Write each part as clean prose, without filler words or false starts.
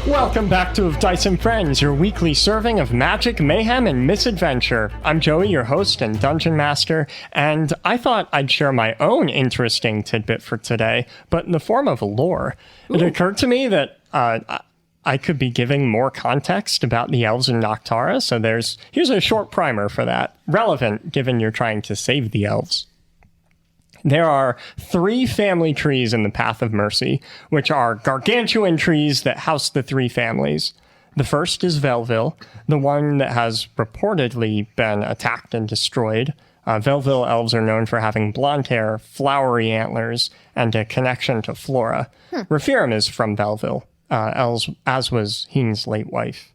Welcome back to Of Dice and Friends, your weekly serving of magic, mayhem, and misadventure. I'm Joey, your host and dungeon master, and I thought I'd share my own interesting tidbit for today, but in the form of lore. Ooh. It occurred to me that I could be giving more context about the elves in Noctara, so here's a short primer for that. Relevant, given you're trying to save the elves. There are 3 family trees in the Path of Mercy, which are gargantuan trees that house the 3 families. The first is Velvil, the one that has reportedly been attacked and destroyed. Velvil elves are known for having blonde hair, flowery antlers, and a connection to Flora. Raphiram is from Velvil, as was Heen's late wife.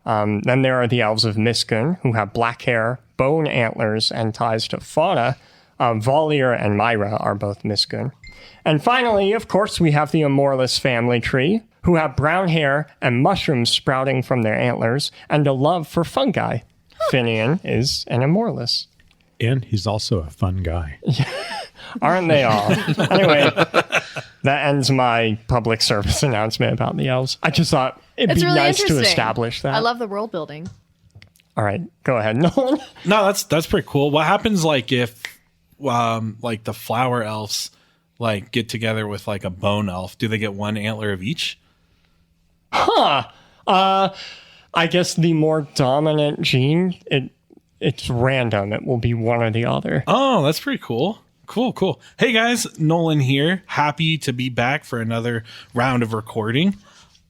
Then there are the elves of Miskun, who have black hair, bone antlers, and ties to fauna. Valier and Myra are both Miskun. And finally, of course, we have the Amorless family tree, who have brown hair and mushrooms sprouting from their antlers, and a love for fungi. Finnion is an Amorless. And he's also a fun guy. Aren't they all? Anyway, that ends my public service announcement about the elves. I just thought it'd be really nice to establish that. I love the world building. All right, go ahead, Nolan. No, that's pretty cool. What happens if like the flower elves get together with like a bone elf? Do they get 1 antler of each? I guess the more dominant gene, it's random. It will be one or the other. Oh, that's pretty cool. Cool. Hey guys, Nolan here. Happy to be back for another round of recording.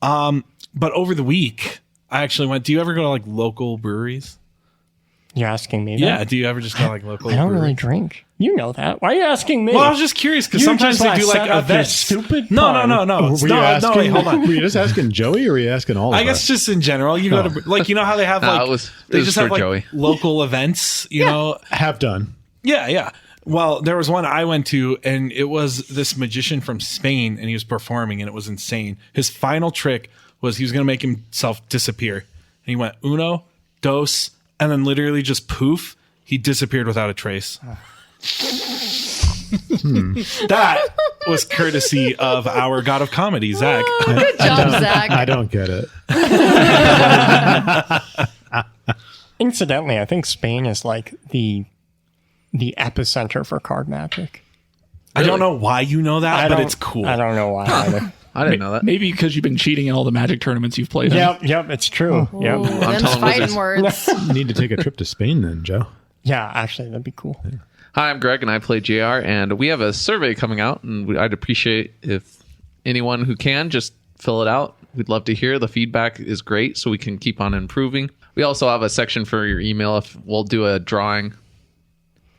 But over the week, I actually went. Do you ever go to local breweries? You're asking me that? Yeah, do you ever just go to local I don't breweries? really drink. You know that. Why are you asking me? Well, I was just curious because sometimes they do events. Stupid No. Wait, hold on. Were you just asking Joey or were you asking all of us? I guess just in general. You go to you know how they have they just have Joey. local events, you know? Have done. Yeah. Well, there was one I went to, and it was this magician from Spain, and he was performing, and it was insane. His final trick was he was going to make himself disappear. And he went, 1, 2, and then literally just poof, he disappeared without a trace. That was courtesy of our god of comedy, Zach. Good job, Zach. I don't get it. Incidentally, I think Spain is the epicenter for card magic. I don't know why you know that, but it's cool. I don't know why either. I didn't know that. Maybe because you've been cheating in all the magic tournaments you've played in. Yep, it's true. Ooh, yep. them's fighting words. You need to take a trip to Spain then, Joe. Yeah, actually, that'd be cool. Yeah. Hi, I'm Greg, and I play JR, and we have a survey coming out, and I'd appreciate if anyone who can just fill it out. We'd love to hear. The feedback is great, so we can keep on improving. We also have a section for your email if we'll do a drawing.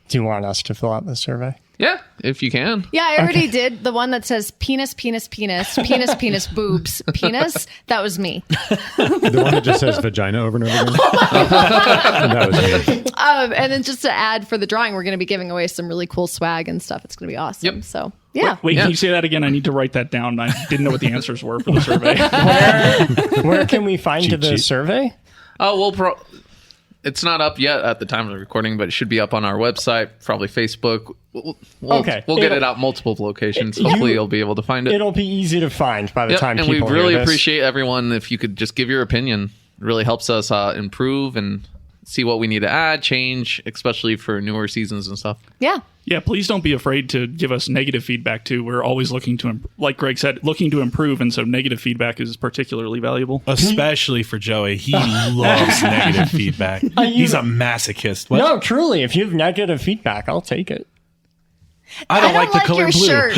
Do you want us to fill out the survey? Yeah, if you can. Yeah, I already did. The one that says penis, boobs, penis. That was me. The one that just says vagina over and over again? That was me. And then just to add for the drawing, we're going to be giving away some really cool swag and stuff. It's going to be awesome. Yep. So, yeah. Wait, can you say that again? I need to write that down. I didn't know what the answers were for the survey. Where can we find the survey? Oh, it's not up yet at the time of the recording, but it should be up on our website, probably Facebook. We'll get it out multiple locations. Hopefully you'll be able to find it. It'll be easy to find by the time and people we really hear this. appreciate everyone if you could just give your opinion. It really helps us improve and see what we need to add, change, especially for newer seasons and stuff. Yeah. Yeah, please don't be afraid to give us negative feedback too. We're always looking to, like Greg said, looking to improve, and so negative feedback is particularly valuable. Especially for Joey. He loves negative feedback. He's a masochist. What? No, truly, if you have negative feedback, I'll take it. I don't like the color your blue. Shirt.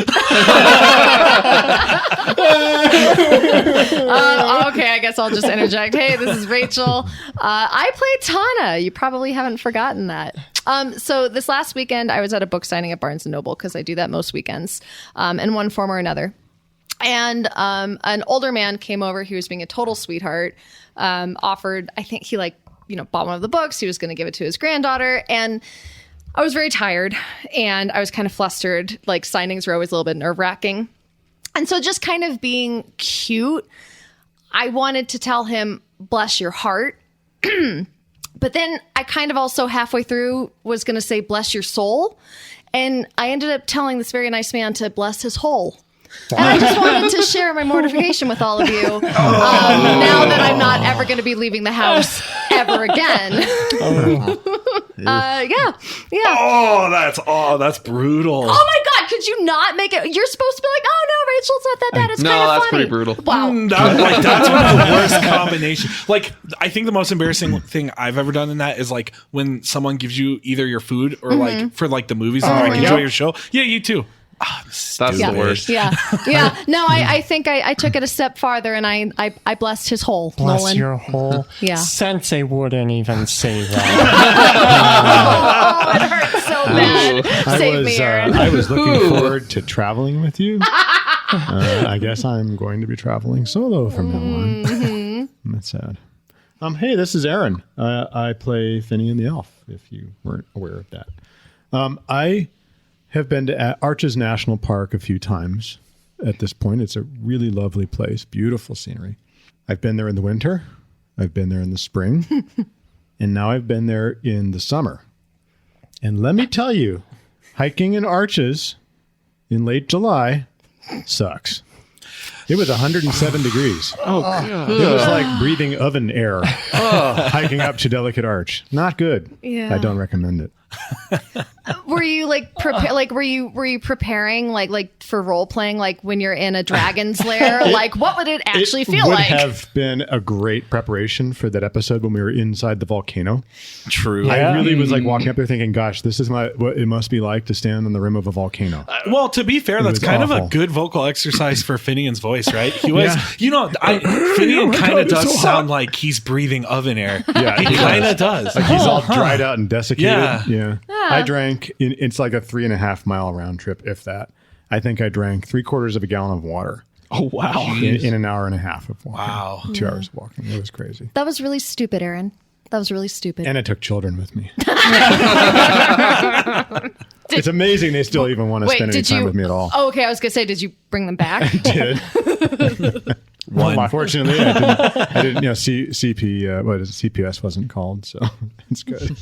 Okay, I guess I'll just interject. Hey, this is Rachel. I play Tana. You probably haven't forgotten that. So this last weekend, I was at a book signing at Barnes & Noble because I do that most weekends in one form or another. And an older man came over. He was being a total sweetheart. Offered, I think he bought one of the books. He was going to give it to his granddaughter. And I was very tired and I was kind of flustered. Like signings were always a little bit nerve-wracking. And so just kind of being cute, I wanted to tell him, bless your heart. But then I kind of also halfway through was going to say, bless your soul. And I ended up telling this very nice man to bless his whole. And I just wanted to share my mortification with all of you. Now that I'm not ever going to be leaving the house ever again. Yeah. That's brutal. Oh my God, could you not make it? You're supposed to be like, oh no, Rachel, it's not that bad. It's kind of funny. No, that's pretty brutal. Wow. That's one of the worst combinations. Like, I think the most embarrassing thing I've ever done in that is like when someone gives you either your food or like for like the movies and like enjoy your show. Yeah, you too. That's the worst. Yeah. No, I think I took it a step farther and I blessed his hole. Bless Nolan. your hole. Yeah. Sensei wouldn't even say that. Oh, it hurts so bad. Save me, Aaron. I was looking forward to traveling with you. I guess I'm going to be traveling solo from now on. That's sad. Hey, this is Aaron. I play Finnion the Elf, if you weren't aware of that. I have been to Arches National Park a few times at this point. It's a really lovely place, beautiful scenery. I've been there in the winter. I've been there in the spring. And now I've been there in the summer. And let me tell you, hiking in Arches in late July sucks. It was 107 degrees. Oh, God. It was like breathing oven air, hiking up to Delicate Arch. Not good. Yeah. I don't recommend it. Were you like were you preparing like for role playing, like when you're in a dragon's lair? Like what would it actually feel like? It would have been a great preparation for that episode when we were inside the volcano. True. I really was like walking up there thinking, gosh, this is what it must be like to stand on the rim of a volcano. Well, to be fair, that's was kind of awful. a good vocal exercise for Finion's voice, right? He was, Finion kind of does sound like he's breathing oven air. Yeah, he kind of does. Like he's all dried out and desiccated. Yeah. I drank, it's like a 3.5 mile round trip, if that. I think I drank 3/4 of a gallon of water Oh, wow. in an hour and a half of walking. Wow. 2 hours of walking. It was crazy. That was really stupid, Aaron. That was really stupid. And I took children with me. It's amazing they still even want to spend any time with me at all. Oh, okay. I was gonna say, did you bring them back? Did. Well, unfortunately, I didn't. CPS wasn't called, so it's good.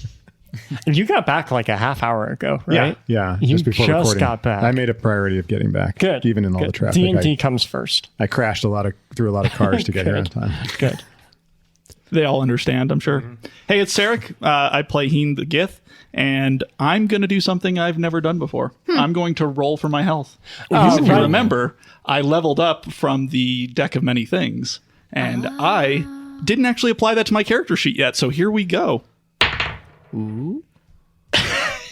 And you got back like a half hour ago, right? Yeah. You Just before just recording. got back. I made a priority of getting back. Good. Even in all the traffic. D&D comes first. I crashed through a lot of cars to get here on time. Good. They all understand, I'm sure. Hey, it's Sarek. I play Heen the Gith, and I'm going to do something I've never done before. I'm going to roll for my health. If you remember, I leveled up from the Deck of Many Things, and I didn't actually apply that to my character sheet yet, so here we go. Ooh.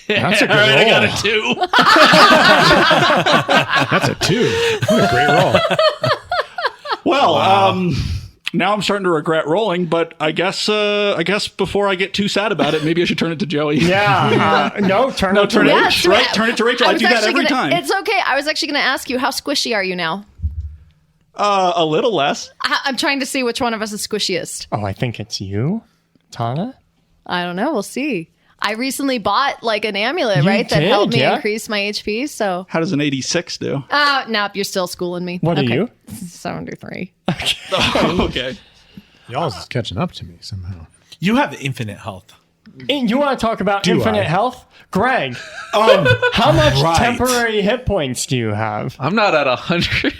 That's a good roll. I got a 2. That's a 2. What a great roll. Well, now I'm starting to regret rolling, but I guess before I get too sad about it, maybe I should turn it to Joey. Yeah. Turn it to turn it. Rach. Right, turn it to Rachel. I was do that actually every time. It's okay. I was actually going to ask you, how squishy are you now? A little less. I'm trying to see which one of us is squishiest. Oh, I think it's you, Tana. I don't know. We'll see. I recently bought like an amulet, You that did, helped me yeah? increase my HP. So, How does an 86 do? nope, you're still schooling me. What are Okay. you? 73. Okay. Y'all is catching up to me somehow. You have infinite health. And you want to talk about infinite I? health? Greg, how much temporary hit points do you have? I'm not at 100.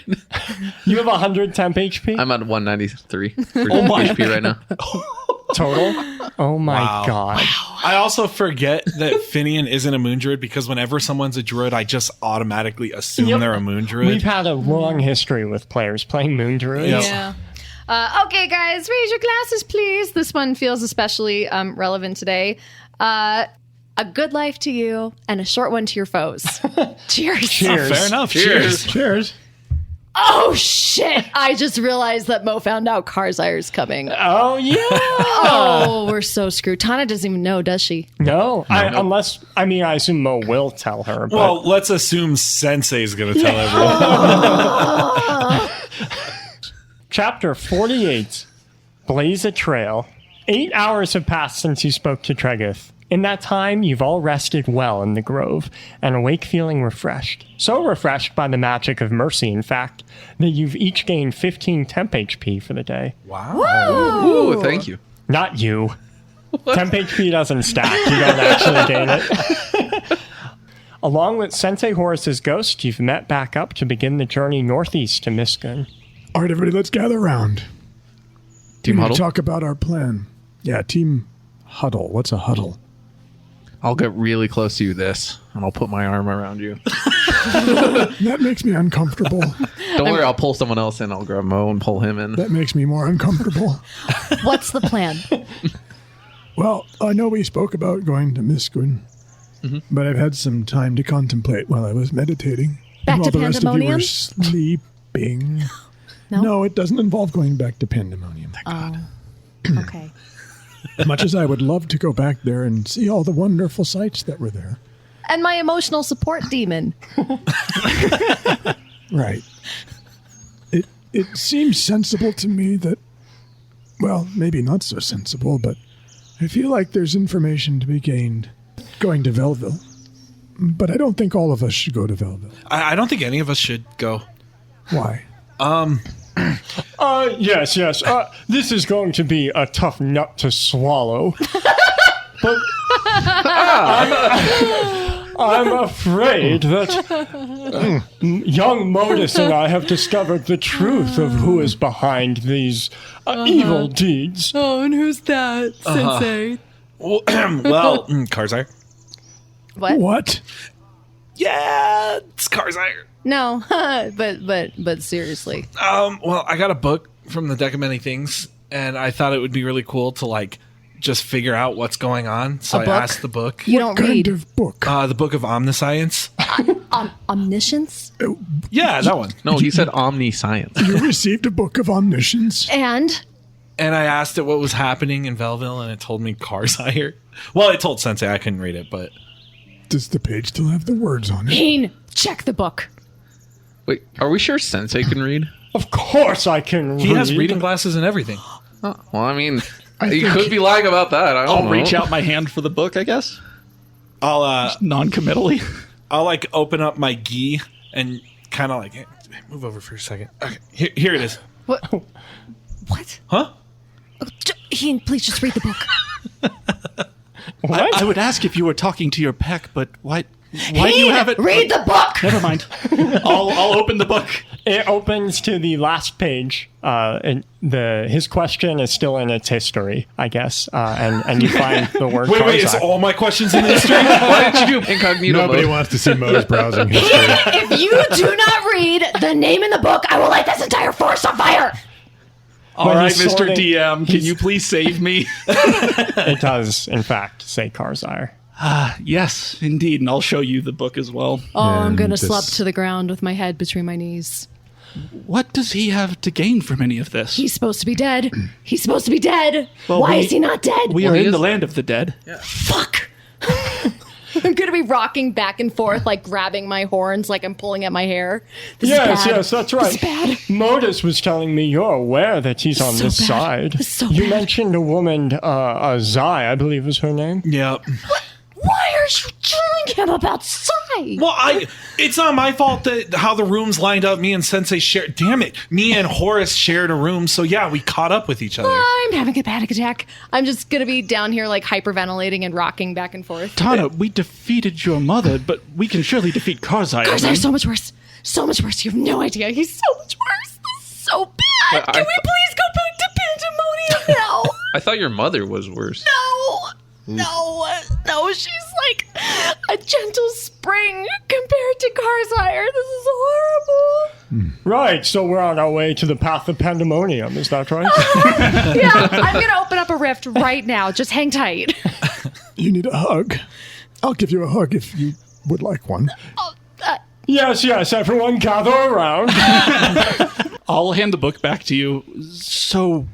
You have 100 temp HP I'm at 193 for HP right now. total? Oh my God. I also forget that Finnion isn't a moon druid because whenever someone's a druid, I just automatically assume they're a moon druid. We've had a long history with players playing Moon Druids. Yep. Yeah. Okay, guys, raise your glasses, please. This one feels especially relevant today. A good life to you and a short one to your foes. Cheers. Cheers. Fair enough. Cheers. Cheers. Oh, shit. I just realized that Mo found out Karzire's coming. Oh, yeah. Oh, we're so screwed. Tana doesn't even know, does she? No, unless, I assume Mo will tell her. But Well, let's assume Sensei's going to tell everyone. Chapter 48, Blaze a Trail. 8 hours have passed since you spoke to Tregeth. In that time, you've all rested well in the grove, and awake feeling refreshed. So refreshed by the magic of mercy, in fact, that you've each gained 15 temp HP for the day. Wow. Ooh, thank you. Not you. Temp HP doesn't stack. You don't actually gain it. Along with Sensei Horace's ghost, you've met back up to begin the journey northeast to Miskun. All right, everybody, let's gather around. Team We need huddle. to talk about our plan. Yeah, team huddle. What's a huddle? I'll get really close to you and I'll put my arm around you. That makes me uncomfortable. Don't worry, I'll pull someone else in. I'll grab Mo and pull him in. That makes me more uncomfortable. What's the plan? Well, I know we spoke about going to Miskun, but I've had some time to contemplate while I was meditating. Back while to the rest of you were Pandemonium? sleeping. No? No, it doesn't involve going back to Pandemonium. Okay. Much as I would love to go back there and see all the wonderful sights that were there. And my emotional support demon. Right. It seems sensible to me that, well, maybe not so sensible, but I feel like there's information to be gained going to Velvil. But I don't think all of us should go to Velvil. I don't think any of us should go. Why? Yes. This is going to be a tough nut to swallow. But I'm afraid that young Modus and I have discovered the truth of who is behind these evil deeds. Oh, and who's that, Sensei? Well, Karzai. What? Yeah, it's Karzai. No, but seriously. Well, I got a book from the Deck of Many Things, and I thought it would be really cool to just figure out what's going on. So A I book? asked the book. You don't Kind read. of book. The book of Omniscience. Omniscience? Yeah, that one. No, he said omniscience. You received a book of omniscience. And And I asked it what was happening in Velvil, and it told me Karzai. Well, it told Sensei. I couldn't read it, but Does the page still have the words on it? Heen, check the book. Wait, are we sure Sensei can read? Of course I can he read. has reading glasses and everything. Oh, well, I mean, you could be lying about that. I don't I'll know. reach out my hand for the book, I guess. I'll Non-committally. I'll open up my gi and kind of move over for a second. Okay, here it is. What? What? Huh? Heen, please just read the book. What? I would ask if you were talking to your peck, but why do you have it? Read the book! Never mind. I'll open the book. It opens to the last page. And his question is still in its history, I guess. And you find the word Wait, is Karzai. all my questions in history? Why didn't you do incognito Nobody mode? wants to see Mo's browsing history. If you do not read the name in the book, I will light this entire forest on fire! All When right, he's Mr. sorting- DM, can you please save me? It does, in fact, say Karzai. Yes, indeed, and I'll show you the book as well. Oh, I'm And gonna this- slump to the ground with my head between my knees. What does he have to gain from any of this? He's supposed to be dead. He's supposed to be dead. Well, Why we- is he not dead? We Well, are he in is- the land of the dead. Fuck. I'm gonna be rocking back and forth, grabbing my horns, like I'm pulling at my hair. This is bad. Yes, that's right. This is bad. Modus was telling me you're aware that he's on So this bad. side. It's so You bad. mentioned a woman, Zai, I believe was her name. Yeah. Why are you telling him about Sai? Well, it's not my fault that how the rooms lined up. Me and Sensei shared. Damn it, me and Horace shared a room, so yeah, we caught up with each other. I'm having a panic attack. I'm just gonna be down here hyperventilating and rocking back and forth. Tana, we defeated your mother, but we can surely defeat Karzai. Karzai's so much worse. So much worse. You have no idea. He's so much worse. This is so bad. Can we please go back to Pandemonium now? I thought your mother was worse. No, she's like a gentle spring compared to Karzai. This is horrible. Right, so we're on our way to the path of pandemonium, is that right? Yeah, I'm gonna open up a rift right now. Just hang tight. You need a hug. I'll give you a hug if you would like one. Yes, everyone gather around. I'll hand the book back to you. So,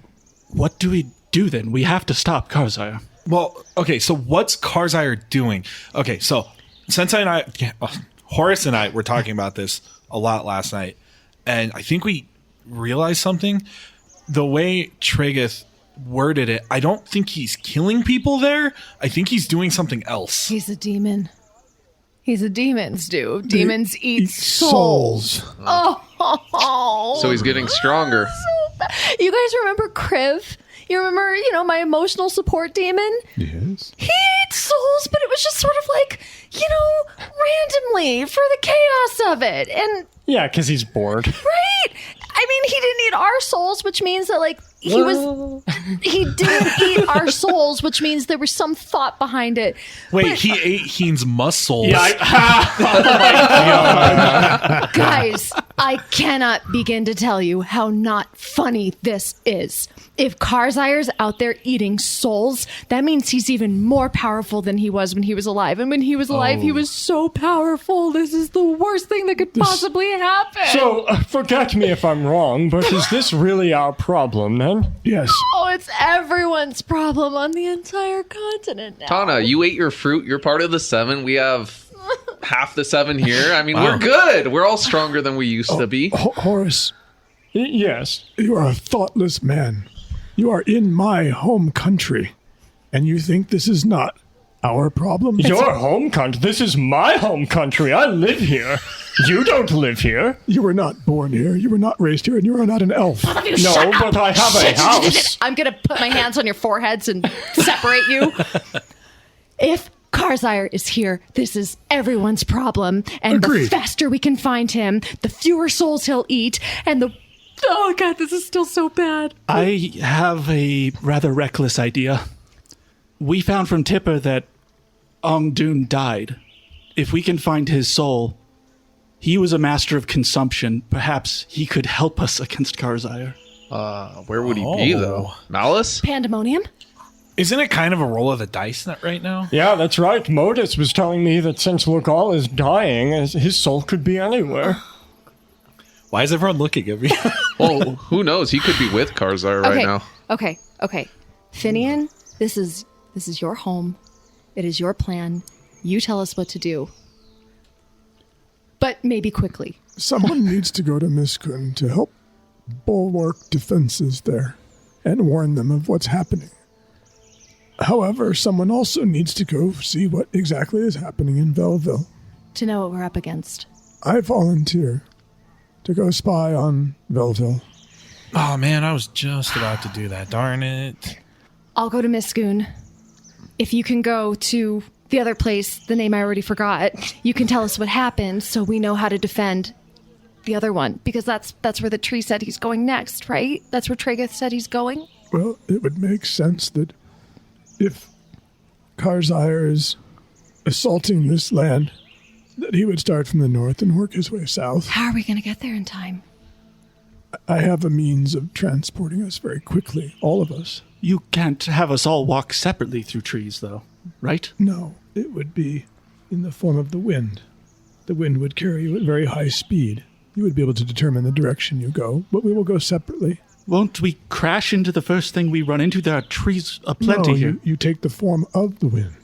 what do we do then? We have to stop Karzai. Well, okay, so what's Karzai doing? Okay, so Sensei and Horace and I were talking about this a lot last night, and I think we realized something. The way Triggeth worded it, I don't think he's killing people there. I think he's doing something else. He's a demon. He's a demon, Stu. Demons eat souls. Oh. So he's getting stronger. You guys remember Kriv? You remember, my emotional support demon? Yes. He ate souls, but it was just sort of like, randomly for the chaos of it. And Yeah, because he's bored. right. I mean, he didn't eat our souls, which means that he didn't eat our souls, which means there was some thought behind it. Wait, he ate Heen's muscles. Guys, I cannot begin to tell you how not funny this is. If Karzire's out there eating souls, that means he's even more powerful than he was when he was alive. And when he was alive, he was so powerful. This is the worst thing that could possibly happen. So, forget me if I'm wrong, but is this really our problem then? Yes. Oh, it's everyone's problem on the entire continent now. Tana, you ate your fruit. You're part of the 7. We have half the 7 here. I mean, we're good. We're all stronger than we used to be. Horace, Yes. you are a thoughtless man. You are in my home country, and you think this is not our problem? Your home country? This is my home country. I live here. You don't live here. You were not born here. You were not raised here, and you are not an elf. No, but I have a house. I'm going to put my hands on your foreheads and separate you. If Karzire is here, this is everyone's problem. And Agreed. The faster we can find him, the fewer souls he'll eat, and the... Oh, God, this is still so bad. I have a rather reckless idea. We found from Tipper that Ongdun died. If we can find his soul, he was a master of consumption. Perhaps he could help us against Karzire. Where would he be, though? Malice? Pandemonium? Isn't it kind of a roll of the dice right now? Yeah, that's right. Modus was telling me that since Logal is dying, his soul could be anywhere. Why is everyone looking at me? Well, who knows? He could be with Karzire right now. Okay. Finnion, this is your home. It is your plan. You tell us what to do. But maybe quickly. Someone needs to go to Miskun to help bulwark defenses there and warn them of what's happening. However, someone also needs to go see what exactly is happening in Velvil. To know what we're up against. I volunteer to go spy on Velvil. Oh, man, I was just about to do that. Darn it. I'll go to Miskun. If you can go to the other place, the name I already forgot, you can tell us what happened so we know how to defend the other one. Because that's where the tree said he's going next, right? That's where Tregeth said he's going? Well, it would make sense that if Karzire is assaulting this land, that he would start from the north and work his way south. How are we going to get there in time? I have a means of transporting us very quickly, all of us. You can't have us all walk separately through trees, though, right? No, it would be in the form of the wind. The wind would carry you at very high speed. You would be able to determine the direction you go, but we will go separately. Won't we crash into the first thing we run into? There are trees aplenty No, here. you take the form of the wind.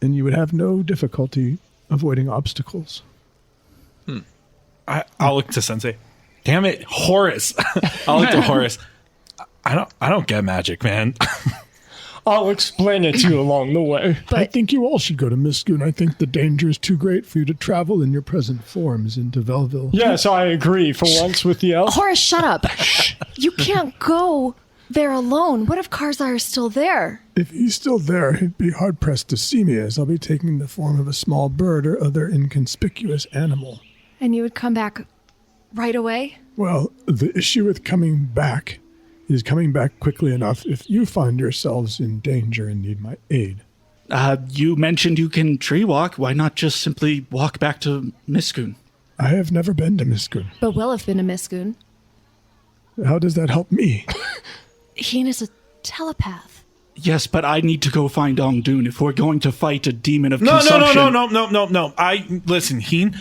And you would have no difficulty avoiding obstacles. I'll look to Sensei. Damn it, Horace. I'll look to Horace. I don't get magic, man. I'll explain it to you along the way. I think you all should go to Miskun. I think the danger is too great for you to travel in your present forms into Velvil. Yes, I agree for once with the elf. Horace, shut up. You can't go there alone. What if Karzire's still there? If he's still there, he'd be hard-pressed to see me, as I'll be taking the form of a small bird or other inconspicuous animal. And you would come back right away? Well, the issue with coming back is coming back quickly enough if you find yourselves in danger and need my aid. You mentioned you can tree walk. Why not just simply walk back to Miskun? I have never been to Miskun. But will have been a Miskun. How does that help me? Heen is a telepath. Yes, but I need to go find Ongdun if we're going to fight a demon of No. consumption. Listen, Heen.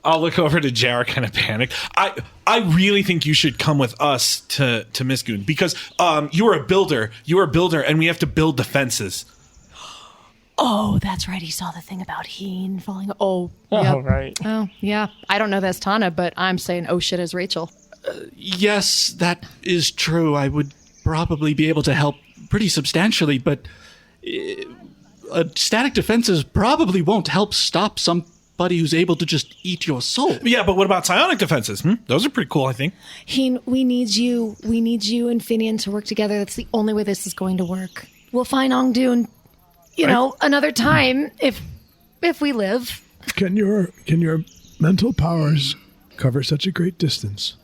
I'll look over to JR, kind of panic. I really think you should come with us to Miskun because you're a builder. You're a builder, and we have to build defenses. Oh, that's right. He saw the thing about Heen falling. Oh, Oh, right. Oh, yeah. I don't know that's Tana, but I'm saying, oh shit, as Rachel. Yes, that is true. I would probably be able to help pretty substantially, but static defenses probably won't help stop some buddy who's able to just eat your soul. Yeah, but what about psionic defenses? Those are pretty cool, I think. Heen, we need you. We need you and Finnion to work together. That's the only way this is going to work. We'll find Ongdoon, another time if we live. Can your mental powers cover such a great distance?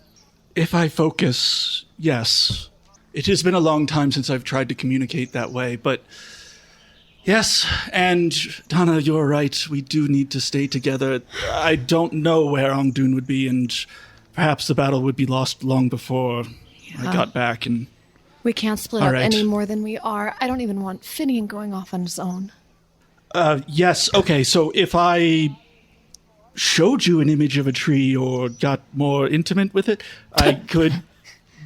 If I focus, yes. It has been a long time since I've tried to communicate that way, but yes, and Donna, you're right. We do need to stay together. I don't know where Ongdoon would be, and perhaps the battle would be lost long before I got back. And we can't split up any more than we are. I don't even want Finnion going off on his own. Yes, okay, so if I showed you an image of a tree or got more intimate with it, I could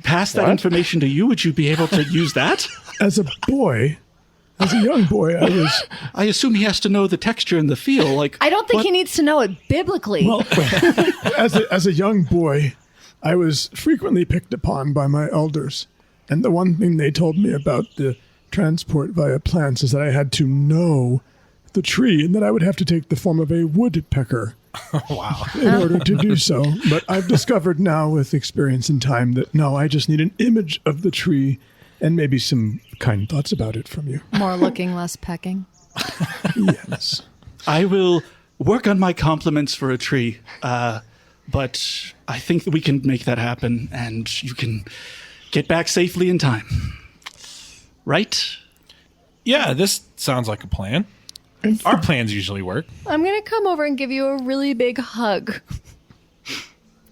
pass that information to you. Would you be able to use that? As a young boy, I assume he has to know the texture and the feel. I don't think he needs to know it biblically. Well, as a young boy, I was frequently picked upon by my elders. And the one thing they told me about the transport via plants is that I had to know the tree and that I would have to take the form of a woodpecker. Wow. In order to do so. But I've discovered now with experience and time that no, I just need an image of the tree and maybe some kind thoughts about it from you. More looking, less pecking. Yes. I will work on my compliments for a tree, but I think that we can make that happen and you can get back safely in time. Right? Yeah, this sounds like a plan. Our plans usually work. I'm going to come over and give you a really big hug.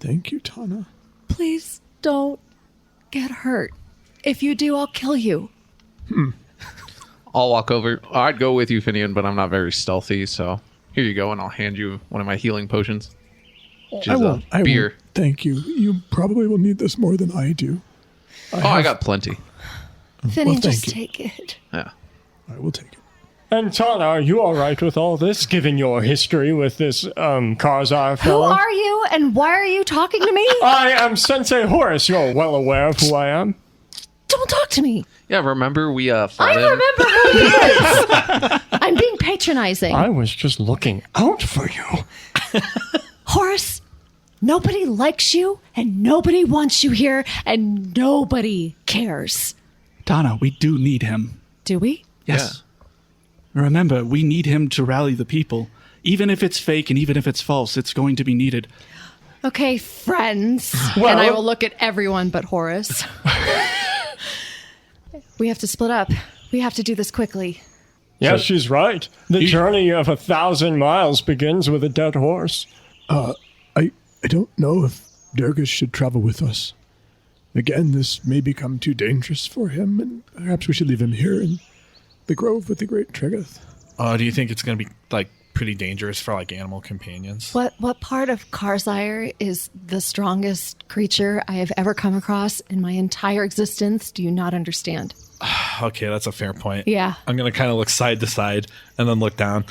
Thank you, Tana. Please don't get hurt. If you do, I'll kill you. I'll walk over. I'd go with you, Finnion, but I'm not very stealthy, so here you go, and I'll hand you one of my healing potions. Which is I beer. won't. Thank you. You probably will need this more than I do. I got plenty. Finnion, thank just you. take it. Yeah. I will take it. And Tana, are you all right with all this, given your history with this Karzar Who fellow? are you and why are you talking to me? I am Sensei Horace. You're well aware of who I am. Don't talk to me. Yeah, remember we fought I him? remember who he is. I'm being patronizing. I was just looking out for you. Horace, nobody likes you and nobody wants you here and nobody cares. Donna, we do need him. Do we? Yes. Remember, we need him to rally the people. Even if it's fake and even if it's false, it's going to be needed. Okay, friends. Well- and I will look at everyone but Horace. We have to split up. We have to do this quickly. Yes, she's right. The journey of 1,000 miles begins with a dead horse. I don't know if Durgus should travel with us. Again, this may become too dangerous for him, and perhaps we should leave him here in the grove with the great Tregeth. Do you think it's going to be pretty dangerous for animal companions? What part of Karzire is the strongest creature I have ever come across in my entire existence? Do you not understand? Okay, that's a fair point. Yeah. I'm going to kind of look side to side and then look down.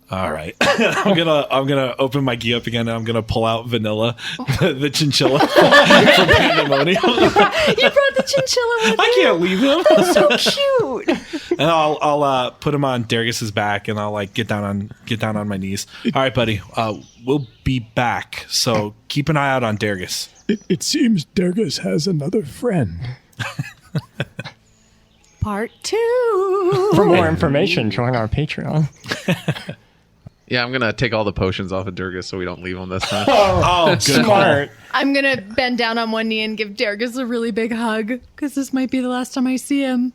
All right. I'm gonna open my gi up again and I'm gonna pull out Vanilla, the chinchilla from Pandemonium. You brought the chinchilla with I can't leave him. So cute. And I'll put him on Durgus's back and I'll get down on my knees. All right, buddy. We'll be back. So keep an eye out on Durgus. It seems Durgus has another friend. Part 2. For more information, join our Patreon. Yeah, I'm going to take all the potions off of Durgus so we don't leave him this time. Oh, good Smart. I'm going to bend down on one knee and give Durgus a really big hug because this might be the last time I see him.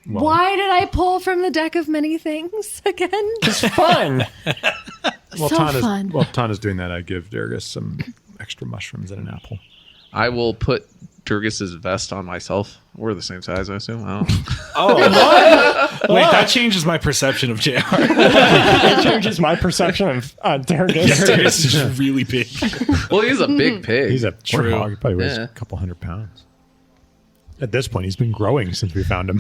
Well, Why did I pull from the deck of many things again? It's fun. While So fun. Tana's doing that, I give Durgus some extra mushrooms and an apple. I will put Durgus's vest on myself. We're the same size, I assume. I don't know. Oh, what? Wait, that changes my perception of JR. It changes my perception of Durgus. Durgus is really big. Well, he's a big pig. He's a True. warthog. He probably weighs Yeah. a couple 100 pounds. At this point, he's been growing since we found him.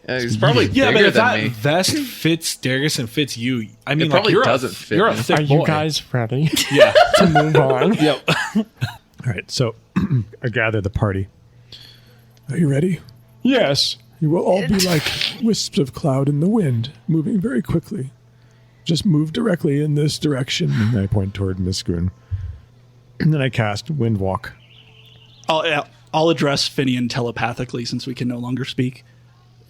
He's probably Yeah, but bigger if than that me. vest fits Durgus and fits you, I mean, It probably you're doesn't fit You're a me. thick Are boy. you guys ready Yeah. to move on? Yep. All right, so I gather the party. Are you ready? Yes. You will all be like wisps of cloud in the wind, moving very quickly. Just move directly in this direction. And I point toward Miskun. And then I cast Windwalk. I'll address Finnion telepathically since we can no longer speak.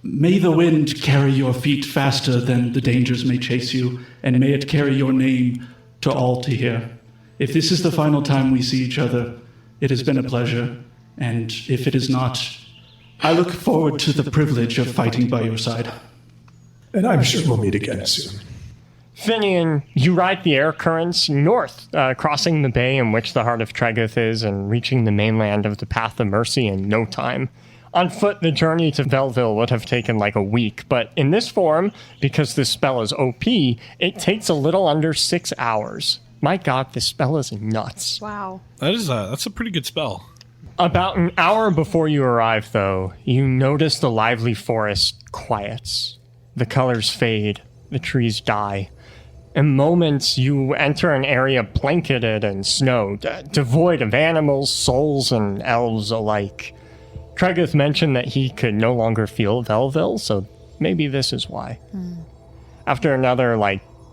May the wind carry your feet faster than the dangers may chase you, and may it carry your name to all to hear. If this is the final time we see each other, it has been a pleasure, and if it is not, I look forward to the privilege of fighting by your side. And I'm sure we'll meet again soon. Finnion, you ride the air currents north, crossing the bay in which the heart of Tregeth is and reaching the mainland of the Path of Mercy in no time. On foot, the journey to Velvil would have taken like a week, but in this form, because this spell is OP, it takes a little under 6 hours. My god, this spell is nuts. Wow. That's a pretty good spell. About an hour before you arrive, though, you notice the lively forest quiets. The colors fade, the trees die. In moments, you enter an area blanketed in snow, devoid of animals, souls, and elves alike. Tregeth mentioned that he could no longer feel Velvil, so maybe this is why. After another,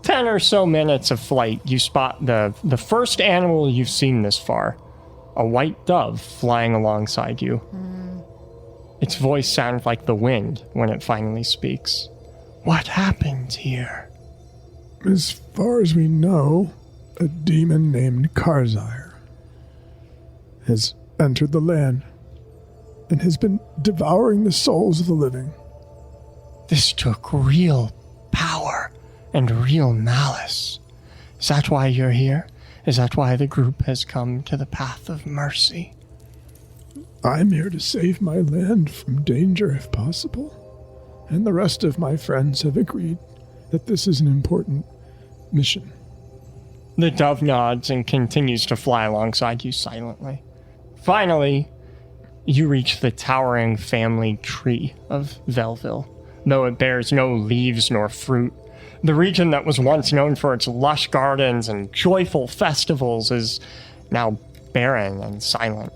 10 or so minutes of flight, you spot the first animal you've seen this far. A white dove flying alongside you. Its voice sounds like the wind when it finally speaks. What happened here? As far as we know, a demon named Karzire has entered the land and has been devouring the souls of the living. This took real power and real malice. Is that why you're here? Is that why the group has come to the Path of Mercy? I'm here to save my land from danger if possible, and the rest of my friends have agreed that this is an important mission. The dove nods and continues to fly alongside you silently. Finally, you reach the towering family tree of Velvil, though it bears no leaves nor fruit. The region that was once known for its lush gardens and joyful festivals is now barren and silent.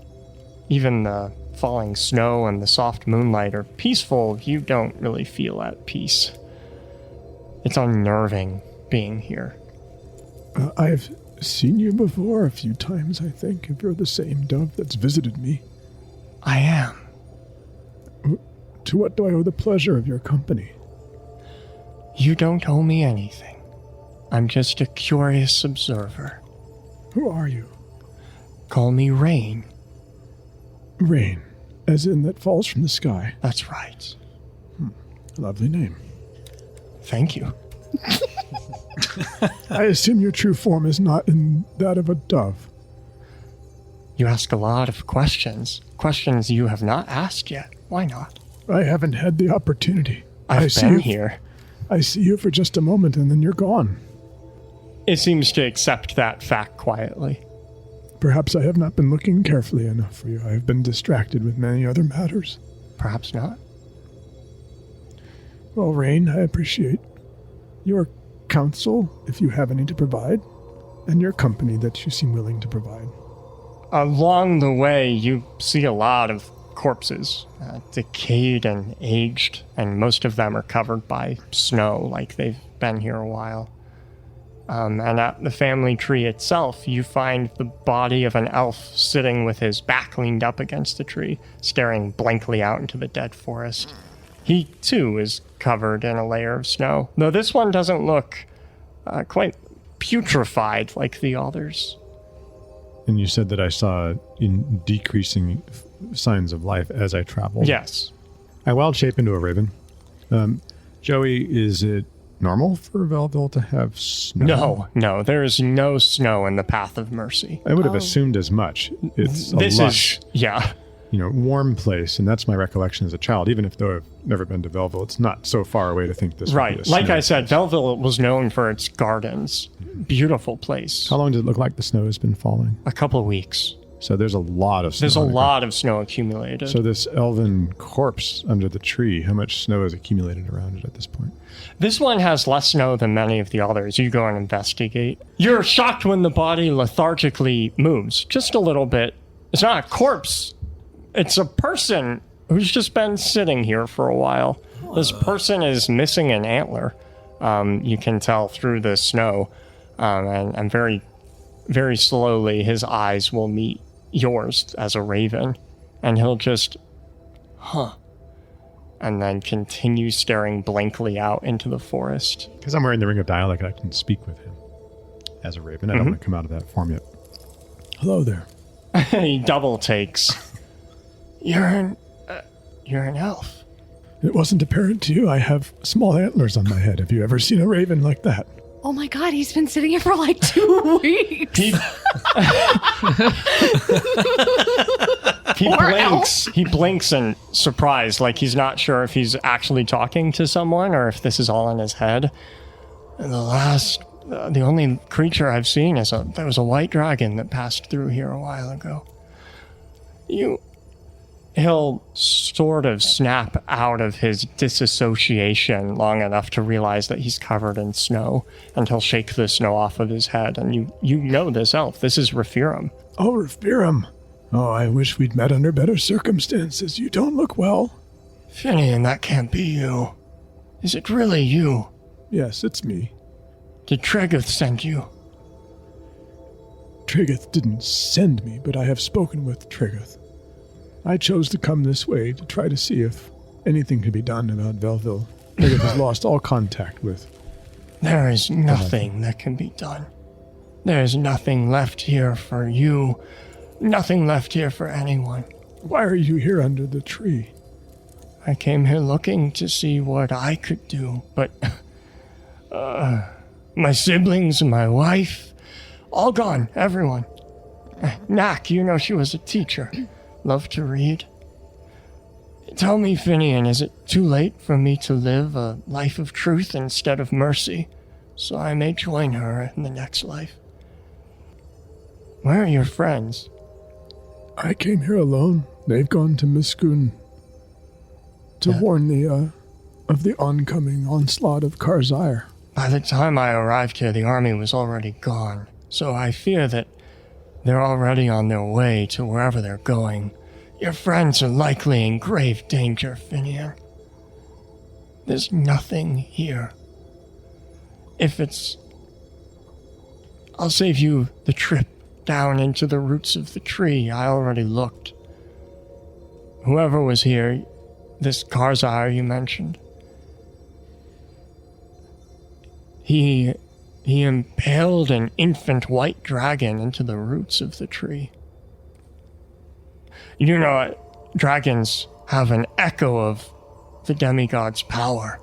Even the falling snow and the soft moonlight are peaceful. You don't really feel at peace. It's unnerving being here. I've seen you before a few times, I think, if you're the same dove that's visited me. I am. To what do I owe the pleasure of your company? You don't owe me anything. I'm just a curious observer. Who are you? Call me Rain. Rain, as in that falls from the sky. That's right. Lovely name. Thank you. I assume your true form is not in that of a dove. You ask a lot of questions. Questions you have not asked yet. Why not? I haven't had the opportunity. I've been here. I see you for just a moment and then you're gone. It seems to accept that fact quietly. Perhaps I have not been looking carefully enough for you. I have been distracted with many other matters. Perhaps not. Well, Rain, I appreciate your counsel, if you have any to provide, and your company that you seem willing to provide. Along the way, you see a lot of corpses, decayed and aged, and most of them are covered by snow, like they've been here a while. And at the family tree itself, you find the body of an elf sitting with his back leaned up against the tree, staring blankly out into the dead forest. He, too, is covered in a layer of snow, though this one doesn't look quite putrefied like the others. And you said that I saw in decreasing signs of life as I traveled. Yes. I wild shape into a raven. Joey, is it normal for Velvil to have snow? No, there is no snow in the Path of Mercy. I would have assumed as much. It's a lush, warm place, and that's my recollection as a child. Even if though I've never been to Velvil, it's not so far away to think this would be Right. a Like snow I said, place. Velvil was known for its gardens. Beautiful place. How long does it look like the snow has been falling? A couple of weeks. So there's a lot of snow. There's a on the lot of snow accumulated. ground. So this elven corpse under the tree, how much snow has accumulated around it at this point? This one has less snow than many of the others. You go and investigate. You're shocked when the body lethargically moves. Just a little bit. It's not a corpse. It's a person who's just been sitting here for a while. This person is missing an antler. You can tell through the snow, and very, very slowly his eyes will meet yours as a raven, and he'll just, and then continue staring blankly out into the forest. Because I'm wearing the Ring of Dialect, I can speak with him as a raven. I don't want to come out of that form yet. Hello there. He double takes. You're an elf. It wasn't apparent to you. I have small antlers on my head. Have you ever seen a raven like that? Oh my God, he's been sitting here for like 2 weeks. He blinks. He blinks in surprise, like he's not sure if he's actually talking to someone or if this is all in his head. And the only creature I've seen there was a white dragon that passed through here a while ago. He'll sort of snap out of his disassociation long enough to realize that he's covered in snow, and he'll shake the snow off of his head. And you know this elf. This is Rafiram. Oh, Rafiram. Oh, I wish we'd met under better circumstances. You don't look well. Finnion, that can't be you. Is it really you? Yes, it's me. Did Tregeth send you? Tregeth didn't send me, but I have spoken with Tregeth. I chose to come this way to try to see if anything can be done about Velvil. Tregeth has lost all contact with. There is nothing that can be done. There is nothing left here for you. Nothing left here for anyone. Why are you here under the tree? I came here looking to see what I could do, but my siblings, my wife, all gone, everyone. Nak, she was a teacher. Loved to read. Tell me, Finnion, is it too late for me to live a life of truth instead of mercy, so I may join her in the next life? Where are your friends? I came here alone. They've gone to Miskun to warn of the oncoming onslaught of Karzire. By the time I arrived here, the army was already gone, so I fear that they're already on their way to wherever they're going. Your friends are likely in grave danger, Finnion. There's nothing here. I'll save you the trip down into the roots of the tree. I already looked. Whoever was here, this Karzire you mentioned, he impaled an infant white dragon into the roots of the tree. Dragons have an echo of the demigod's power,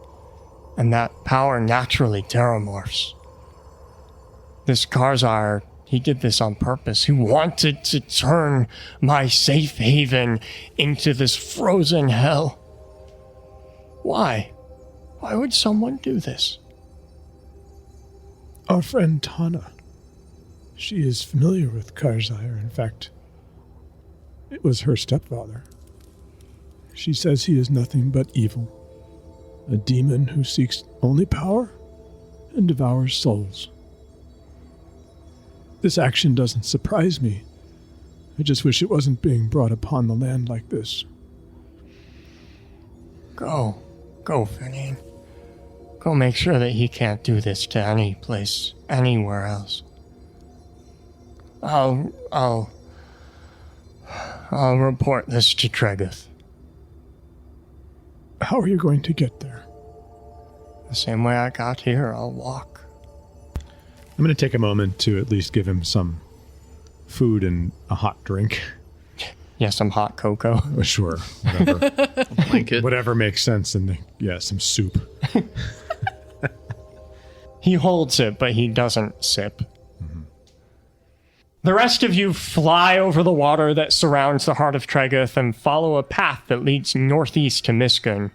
and that power naturally terramorphs. This Karzire, he did this on purpose. He wanted to turn my safe haven into this frozen hell. Why? Why would someone do this? Our friend Tana. She is familiar with Karzire. In fact, it was her stepfather. She says he is nothing but evil. A demon who seeks only power and devours souls. This action doesn't surprise me. I just wish it wasn't being brought upon the land like this. Go, Finnion. Go make sure that he can't do this to any place, anywhere else. I'll report this to Tregeth. How are you going to get there? The same way I got here, I'll walk. I'm going to take a moment to at least give him some food and a hot drink. Yeah, some hot cocoa. Oh, sure, whatever. Blanket. Whatever makes sense. And some soup. He holds it, but he doesn't sip. The rest of you fly over the water that surrounds the heart of Tregeth and follow a path that leads northeast to Miskun.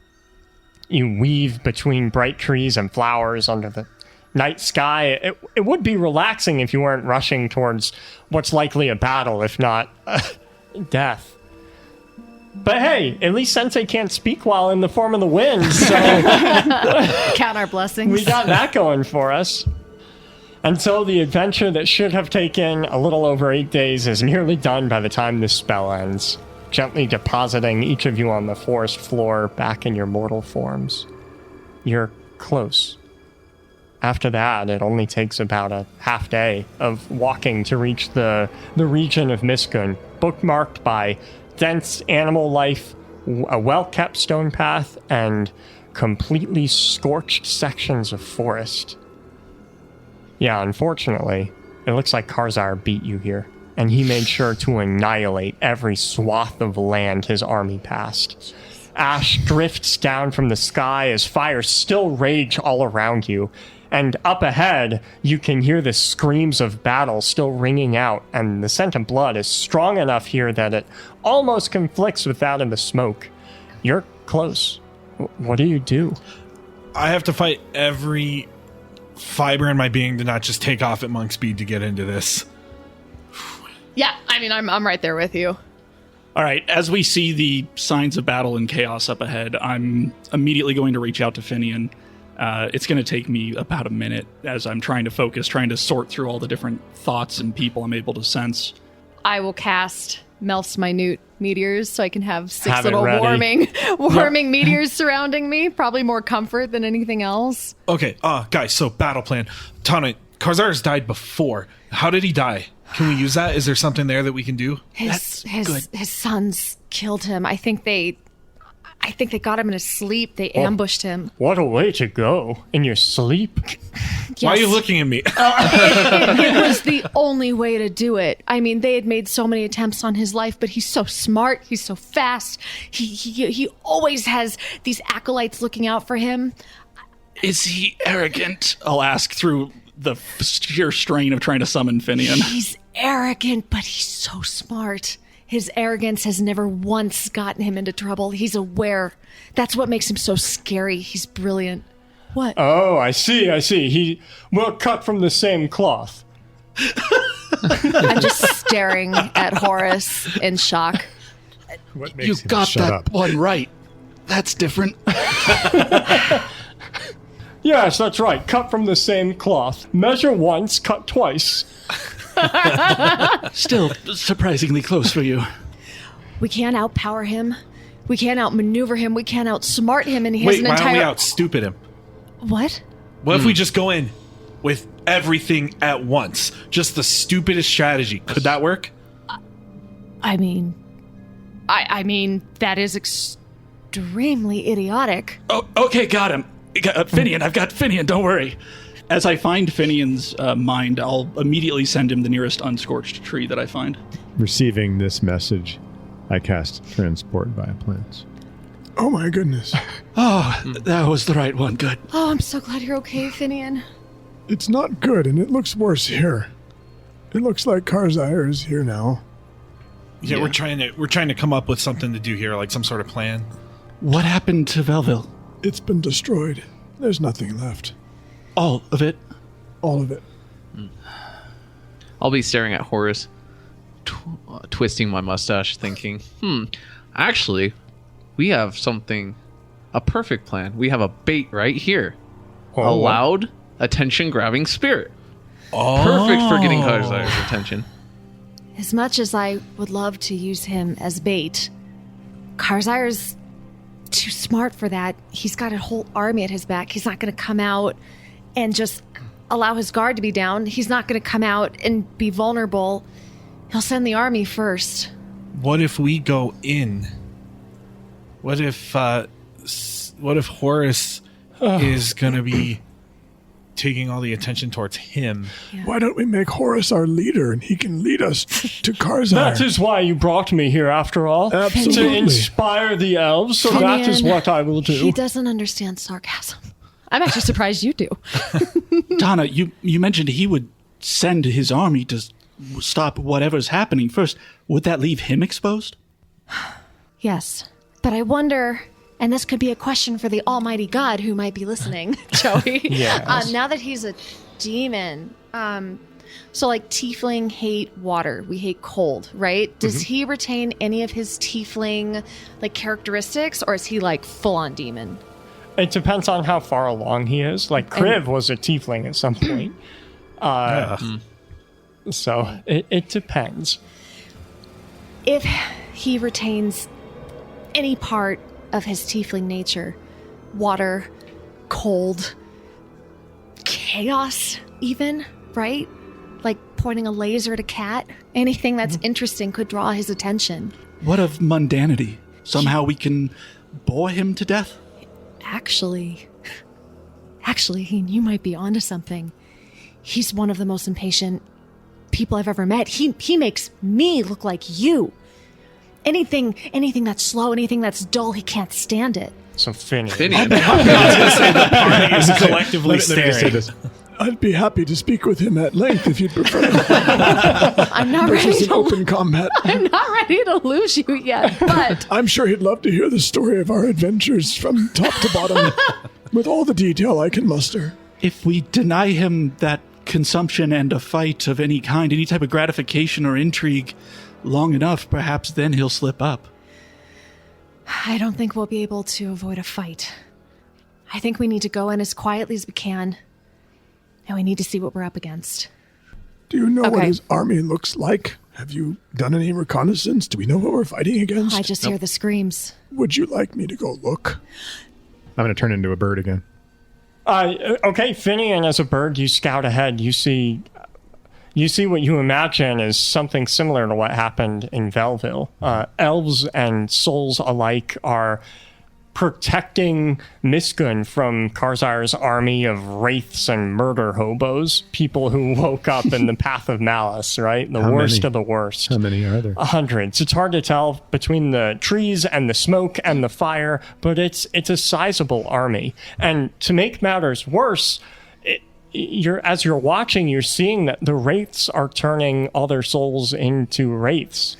You weave between bright trees and flowers under the night sky. It would be relaxing if you weren't rushing towards what's likely a battle, if not death. But hey, at least Sensei can't speak while in the form of the wind, so Count our blessings. we got that going for us. And so the adventure that should have taken a little over 8 days is nearly done by the time this spell ends, gently depositing each of you on the forest floor back in your mortal forms. You're close After that, it only takes about a half day of walking to reach the region of Miskun, bookmarked by dense animal life, a well-kept stone path, and completely scorched sections of forest. Yeah, unfortunately, it looks like Karzar beat you here, and he made sure to annihilate every swath of land his army passed. Ash drifts down from the sky as fires still rage all around you, and up ahead, you can hear the screams of battle still ringing out, and the scent of blood is strong enough here that it almost conflicts with that of the smoke. You're close. What do you do? I have to fight every fiber in my being to not just take off at monk speed to get into this. Yeah, I mean, I'm right there with you. All right, as we see the signs of battle and chaos up ahead, I'm immediately going to reach out to Finnion. It's going to take me about a minute as I'm trying to focus, trying to sort through all the different thoughts and people I'm able to sense. I will cast Melf's minute meteors so I can have 6 Have it little ready. warming meteors surrounding me. Probably more comfort than anything else. Okay, guys, so battle plan. Tana, Karzar's died before. How did he die? Can we use that? Is there something there that we can do? His sons killed him. I think they got him in his sleep. They ambushed him. What a way to go. In your sleep? Why are you Yes. looking at me? It was the only way to do it. I mean, they had made so many attempts on his life, but he's so smart. He's so fast. He always has these acolytes looking out for him. Is he arrogant? I'll ask through the sheer strain of trying to summon Finnion. He's arrogant, but he's so smart. His arrogance has never once gotten him into trouble. He's aware. That's what makes him so scary. He's brilliant. What? Oh, I see. We're cut from the same cloth. I'm just staring at Horace in shock. What makes You him got shut that up? one right. That's different. Yes, that's right. Cut from the same cloth. Measure once, cut twice. Still surprisingly close for you. We can't outpower him. We can't outmaneuver him. We can't outsmart him. And he has Wait, an why don't we entire... outstupid him? What? What if we just go in with everything at once? Just the stupidest strategy. Could that work? I mean, that is extremely idiotic. Oh, okay, got him. Finnion, I've got Finnion, don't worry. As I find Finion's mind, I'll immediately send him the nearest unscorched tree that I find. Receiving this message, I cast transport via plants. Oh my goodness. Oh, that was the right one. Good. Oh, I'm so glad you're okay, Finnion. It's not good, and it looks worse here. It looks like Karzar is here now. Yeah, we're trying to come up with something to do here, like some sort of plan. What happened to Velvil? It's been destroyed. There's nothing left. All of it? All of it. I'll be staring at Horace, twisting my mustache, thinking, actually, we have something, a perfect plan. We have a bait right here. A loud, attention-grabbing spirit. Oh. Perfect for getting Karzar's attention. As much as I would love to use him as bait, Karzar's too smart for that. He's got a whole army at his back. He's not going to come out and just allow his guard to be down. He's not going to come out and be vulnerable. He'll send the army first. What if we go in? What if Horace is gonna be taking all the attention towards him? Why don't we make Horace our leader, and he can lead us to Karzar? That is why you brought me here, after all. Absolutely. To inspire the elves, so that is Finnion, what I will do. He doesn't understand sarcasm. I'm actually surprised you do. Donna, you mentioned he would send his army to stop whatever's happening first. Would that leave him exposed? Yes. But I wonder, and this could be a question for the almighty God who might be listening, Joey. Yes. Now that he's a demon, so like tiefling hate water. We hate cold, right? Does he retain any of his tiefling like characteristics, or is he like full on demon? It depends on how far along he is. Like, Kriv was a tiefling at some point. So, it depends. If he retains any part of his tiefling nature, water, cold, chaos, even, right? Like pointing a laser at a cat. Anything that's interesting could draw his attention. What of mundanity? Somehow we can bore him to death? Actually, you might be onto something. He's one of the most impatient people I've ever met. He makes me look like you. Anything that's slow, anything that's dull, he can't stand it. So Finnion. Finnion. Party is collectively Let me just say staring. this. I'd be happy to speak with him at length if you'd prefer. I'm not This ready is an to open combat. I'm not ready to lose you yet, but I'm sure he'd love to hear the story of our adventures from top to bottom with all the detail I can muster. If we deny him that consumption and a fight of any kind, any type of gratification or intrigue long enough, perhaps then he'll slip up. I don't think we'll be able to avoid a fight. I think we need to go in as quietly as we can, and we need to see what we're up against. Do you know what Okay. his army looks like? Have you done any reconnaissance? Do we know what we're fighting against? I just hear the screams. Would you like me to go look? I'm going to turn into a bird again. Okay, Finnion, as a bird, you scout ahead. You see what you imagine is something similar to what happened in Velvil. Elves and souls alike are protecting Miskun from Karzair's army of wraiths and murder hobos, people who woke up in the path of malice, right? The How worst many? of the worst. How many are there? Hundreds. It's hard to tell between the trees and the smoke and the fire, but it's a sizable army. And to make matters worse, as you're watching, you're seeing that the wraiths are turning all their souls into wraiths.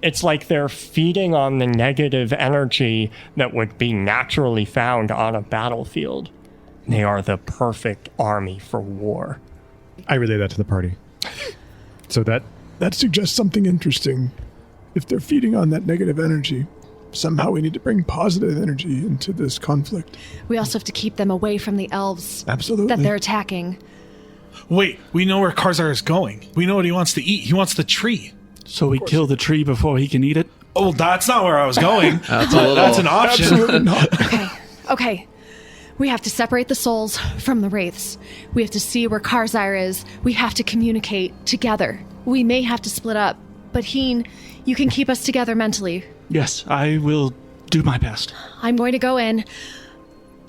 It's like they're feeding on the negative energy that would be naturally found on a battlefield. They are the perfect army for war. I relay that to the party. So that That suggests something interesting. If they're feeding on that negative energy, somehow we need to bring positive energy into this conflict. We also have to keep them away from the elves Absolutely. that they're attacking. Wait, we know where Karzair is going. We know what he wants to eat. He wants the tree. So we kill the tree before he can eat it? Oh, that's not where I was going. That's an option. Absolutely not. Okay. We have to separate the souls from the wraiths. We have to see where Karzair is. We have to communicate together. We may have to split up, but Heen, you can keep us together mentally. Yes, I will do my best. I'm going to go in.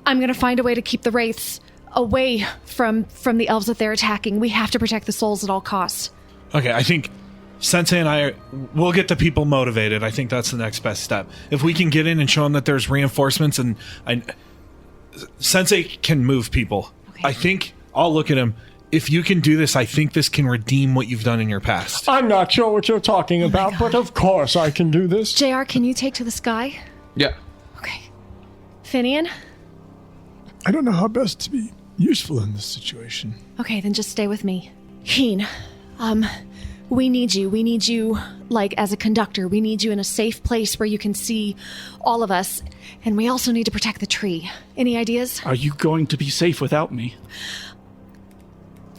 I'm going to find a way to keep the wraiths away from the elves that they're attacking. We have to protect the souls at all costs. Okay, I think Sensei and we'll get the people motivated. I think that's the next best step. If we can get in and show them that there's reinforcements and Sensei can move people. Okay. I think I'll look at him. If you can do this, I think this can redeem what you've done in your past. I'm not sure what you're talking about, but of course I can do this. JR, can you take to the sky? Yeah. Okay. Finnion? I don't know how best to be useful in this situation. Okay, then just stay with me. Heen, we need you. We need you, like, as a conductor. We need you in a safe place where you can see all of us. And we also need to protect the tree. Any ideas? Are you going to be safe without me?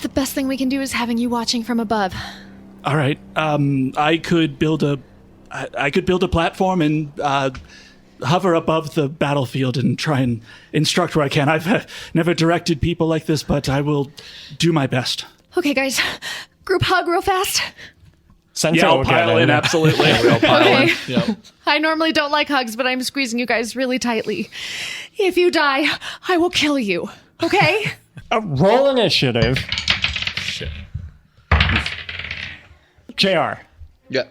The best thing we can do is having you watching from above. All right. I could build a platform and hover above the battlefield and try and instruct where I can. I've never directed people like this, but I will do my best. Okay, guys. Group hug real fast. Sensei Yeah, I'll will get pile in, absolutely. We'll pile in. Okay. Yep. I normally don't like hugs, but I'm squeezing you guys really tightly. If you die, I will kill you. Okay? Roll initiative. shit. JR. Yeah.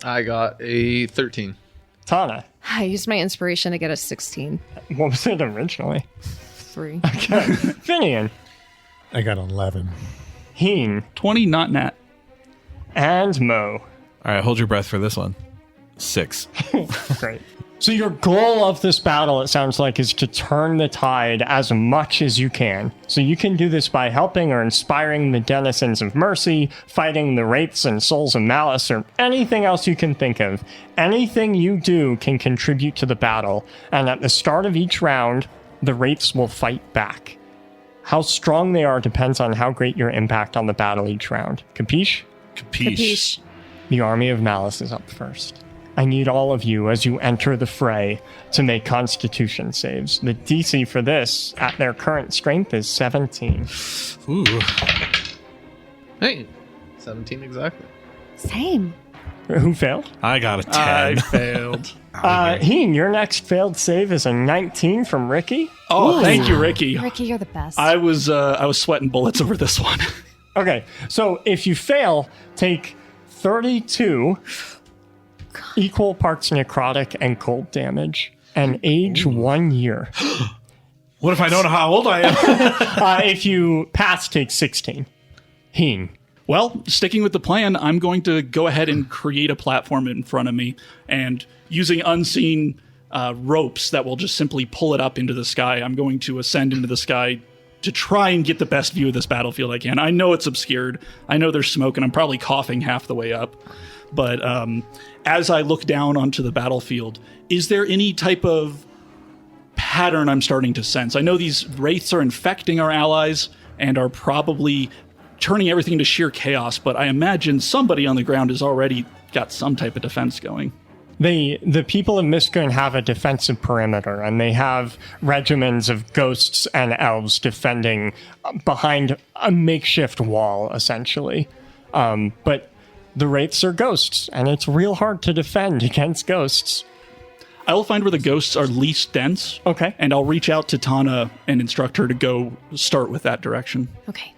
I got a 13. Tana. I used my inspiration to get a 16. What was it originally? 3. Finnion. I got 11. Heen. 20, not nat. And Mo. All right, hold your breath for this one. 6. Great. So your goal of this battle, it sounds like, is to turn the tide as much as you can. So you can do this by helping or inspiring the denizens of mercy, fighting the wraiths and souls of malice, or anything else you can think of. Anything you do can contribute to the battle, and at the start of each round, the wraiths will fight back. How strong they are depends on how great your impact on the battle each round. Capiche? Capiche. The army of malice is up first. I need all of you as you enter the fray to make Constitution saves. The DC for this, at their current strength, is 17. Ooh. Hey, 17 exactly. Same. Who failed? I got a 10. I failed. Heen, your next failed save is a 19 from Ricky. Oh, thank you, Ricky. Ricky, you're the best. I was sweating bullets over this one. Okay, so if you fail, take 32 equal parts necrotic and cold damage and age 1 year. What if I don't know how old I am? If you pass, take 16. Heen. Well, sticking with the plan, I'm going to go ahead and create a platform in front of me, and using unseen ropes that will just simply pull it up into the sky, I'm going to ascend into the sky to try and get the best view of this battlefield I can. I know it's obscured. I know there's smoke, and I'm probably coughing half the way up. But as I look down onto the battlefield, is there any type of pattern I'm starting to sense? I know these wraiths are infecting our allies and are probably turning everything into sheer chaos, but I imagine somebody on the ground has already got some type of defense going. The people of Miskun have a defensive perimeter, and they have regiments of ghosts and elves defending behind a makeshift wall, essentially. But the wraiths are ghosts, and it's real hard to defend against ghosts. I will find where the ghosts are least dense. Okay. And I'll reach out to Tana and instruct her to go start with that direction. Okay.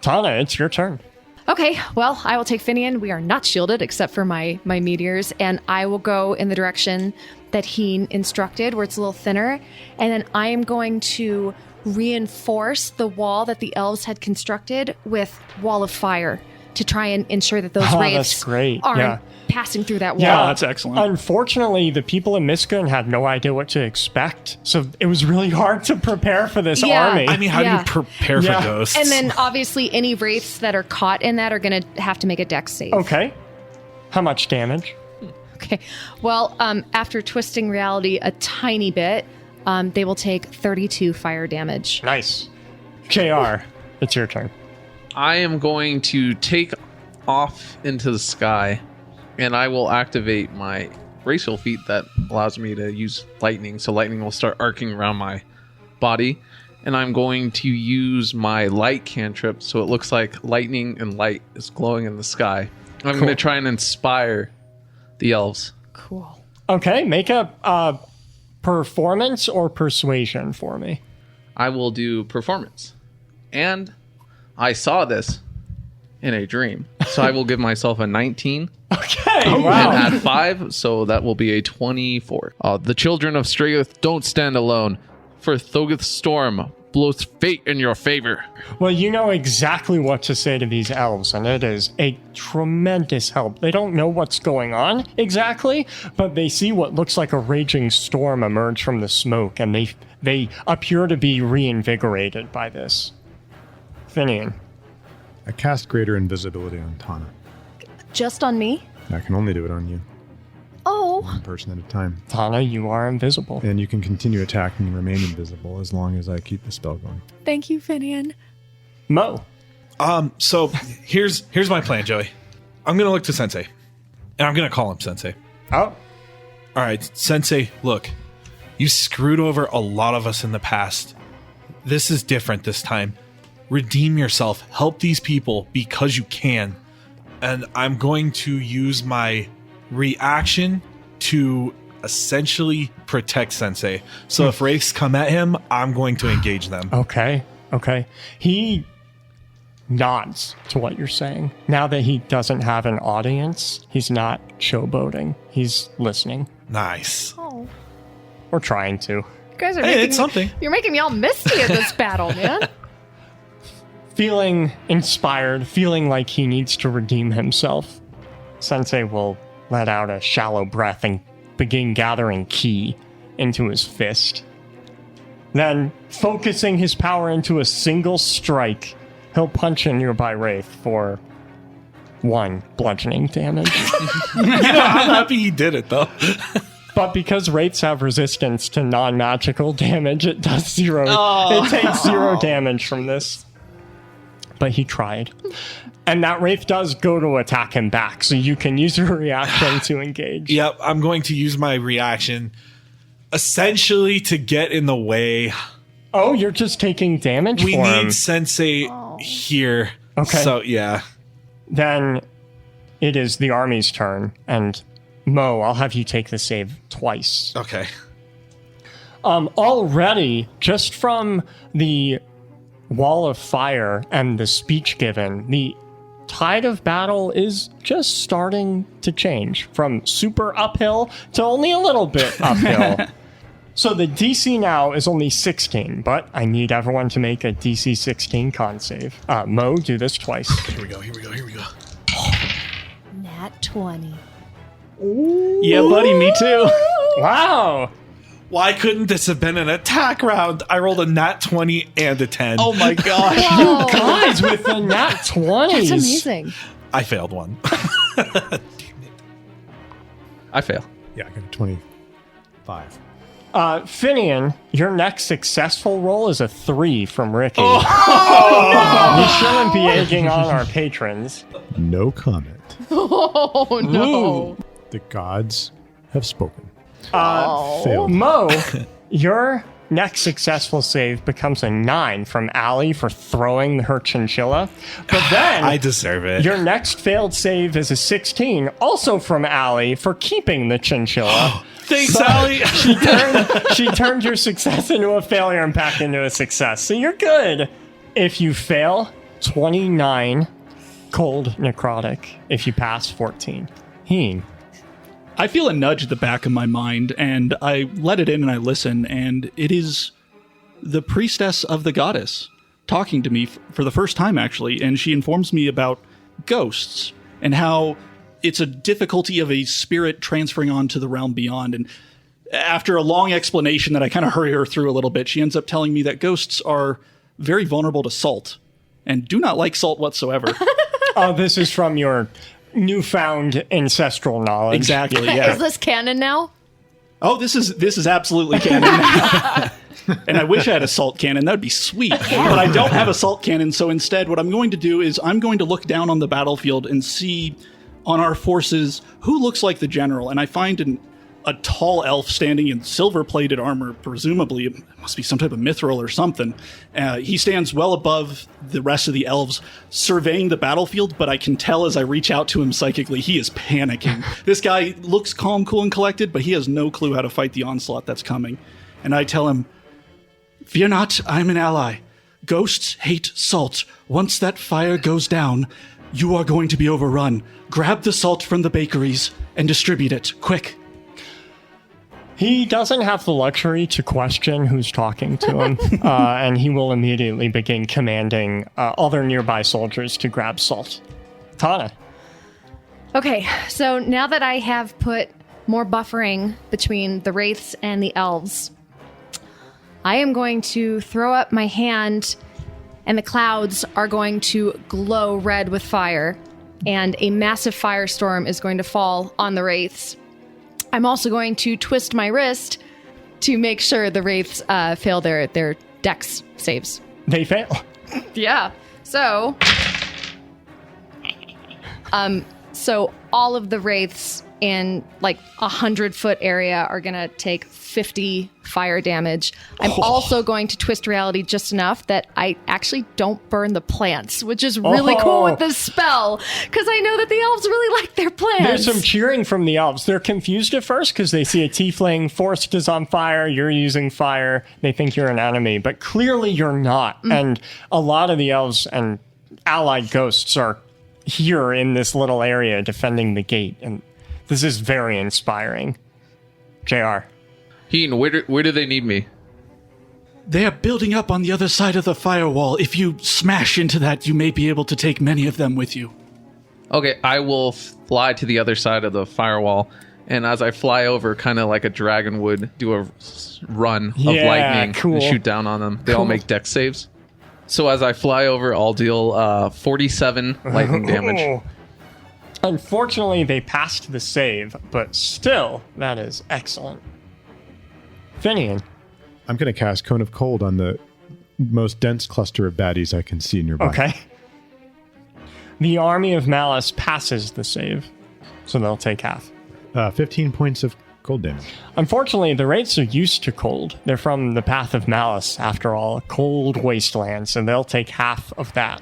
Tana, it's your turn. Okay, well, I will take Finnion. We are not shielded except for my meteors, and I will go in the direction that he instructed, where it's a little thinner, and then I am going to reinforce the wall that the elves had constructed with wall of fire to try and ensure that those Oh, wraiths that's great. aren't Yeah. passing through that wall. Yeah, that's excellent. Unfortunately, the people in Miskun had no idea what to expect, so it was really hard to prepare for this Yeah. army. I mean, how do Yeah. you prepare Yeah. for ghosts? And then obviously any wraiths that are caught in that are going to have to make a dex save. Okay. How much damage? Okay. Well, after twisting reality a tiny bit, they will take 32 fire damage. Nice. JR, it's your turn. I am going to take off into the sky, and I will activate my racial feat that allows me to use lightning. So lightning will start arcing around my body, and I'm going to use my light cantrip so it looks like lightning and light is glowing in the sky. I'm going to try and inspire the elves. Cool. Okay, make a performance or persuasion for me. I will do performance. And I saw this in a dream. So I will give myself a 19 Okay, and wow. add 5, so that will be a 24. The children of Stragoth don't stand alone, for Thogoth's storm blows fate in your favor. Well, you know exactly what to say to these elves, and it is a tremendous help. They don't know what's going on exactly, but they see what looks like a raging storm emerge from the smoke, and they appear to be reinvigorated by this. Finnion. I cast greater invisibility on Tana. Just on me? I can only do it on you, Oh. one person at a time. Tana, you are invisible. And you can continue attacking and remain invisible as long as I keep the spell going. Thank you, Finnion. Mo. So here's my plan, Joey. I'm gonna look to Sensei, and I'm gonna call him Sensei. Oh, All right, Sensei, look, you screwed over a lot of us in the past. This is different this time. Redeem yourself. Help these people because you can. And I'm going to use my reaction to essentially protect Sensei. So if wraiths come at him, I'm going to engage them. okay. He nods to what you're saying. Now that he doesn't have an audience, he's not showboating. He's listening. Nice. Oh. Or trying to. You guys are Hey, making it's something. You're making me all misty in this battle, man. Feeling inspired, feeling like he needs to redeem himself, Sensei will let out a shallow breath and begin gathering ki into his fist. Then, focusing his power into a single strike, he'll punch a nearby wraith for 1 bludgeoning damage. I'm happy he did it, though. But because wraiths have resistance to non-magical damage, it does 0. It takes 0 damage from this. but he tried. And that wraith does go to attack him back, so you can use your reaction to engage. Yep, I'm going to use my reaction essentially to get in the way. Oh, you're just taking damage We for need him. Sensei here. Okay. So, yeah. Then it is the army's turn, and Mo, I'll have you take the save twice. Okay. Already, just from the wall of fire and the speech given, the tide of battle is just starting to change from super uphill to only a little bit uphill. So the DC now is only 16, but I need everyone to make a DC 16 con save. Mo, do this twice. Here we go. Nat 20. Yeah, buddy, me too. Wow. Why couldn't this have been an attack round? I rolled a nat 20 and a 10. Oh my gosh. Whoa. Guys, with the nat 20s. That's amazing. I failed one. I fail. Yeah, I got a 25. Finnion, your next successful roll is a 3 from Ricky. We shouldn't be egging on our patrons. No comment. Oh, no. The gods have spoken. Oh. Failed. Mo, your next successful save becomes a 9 from Allie for throwing her chinchilla. But then I deserve it. your next failed save is a 16, also from Allie, for keeping the chinchilla. Thanks, Allie. She turned your success into a failure and back into a success. So you're good. If you fail, 29 cold necrotic. If you pass, 14. Heen. I feel a nudge at the back of my mind, and I let it in and I listen, and it is the priestess of the goddess talking to me for the first time, actually, and she informs me about ghosts and how it's a difficulty of a spirit transferring on to the realm beyond. And after a long explanation that I kind of hurry her through a little bit, she ends up telling me that ghosts are very vulnerable to salt and do not like salt whatsoever. Oh, this is from your newfound ancestral knowledge. Exactly, yeah. Is this canon now? Oh, this is absolutely canon. And I wish I had a salt cannon. That would be sweet. But I don't have a salt cannon, so instead what I'm going to do is I'm going to look down on the battlefield and see on our forces who looks like the general. And I find a tall elf standing in silver-plated armor, presumably it must be some type of mithril or something. He stands well above the rest of the elves, surveying the battlefield, but I can tell as I reach out to him psychically, he is panicking. This guy looks calm, cool, and collected, but he has no clue how to fight the onslaught that's coming. And I tell him, "Fear not, I'm an ally. Ghosts hate salt. Once that fire goes down, you are going to be overrun. Grab the salt from the bakeries and distribute it, quick." He doesn't have the luxury to question who's talking to him, and he will immediately begin commanding other nearby soldiers to grab salt. Tana. Okay, so now that I have put more buffering between the wraiths and the elves, I am going to throw up my hand, and the clouds are going to glow red with fire, and a massive firestorm is going to fall on the wraiths. I'm also going to twist my wrist to make sure the wraiths fail their dex saves. They fail. Yeah. So all of the wraiths in like 100-foot area are going to take 50 fire damage. I'm also going to twist reality just enough that I actually don't burn the plants, which is really cool with this spell, because I know that the elves really like their plants. There's some cheering from the elves. They're confused at first because they see a tiefling, Forst is on fire, you're using fire, they think you're an enemy, but clearly you're not. And a lot of the elves and allied ghosts are here in this little area defending the gate, and this is very inspiring. JR. Heen, where do they need me? They are building up on the other side of the firewall. If you smash into that, you may be able to take many of them with you. Okay, I will fly to the other side of the firewall, and as I fly over, kind of like a dragon would, do a run of lightning and shoot down on them. They all make dex saves. So as I fly over, I'll deal 47 lightning damage. Unfortunately, they passed the save, but still, that is excellent. Finnion. I'm going to cast Cone of Cold on the most dense cluster of baddies I can see nearby. Okay. The Army of Malice passes the save, so they'll take half. 15 points of cold damage. Unfortunately, the Wraiths are used to cold. They're from the Path of Malice, after all, a cold wasteland, so they'll take half of that.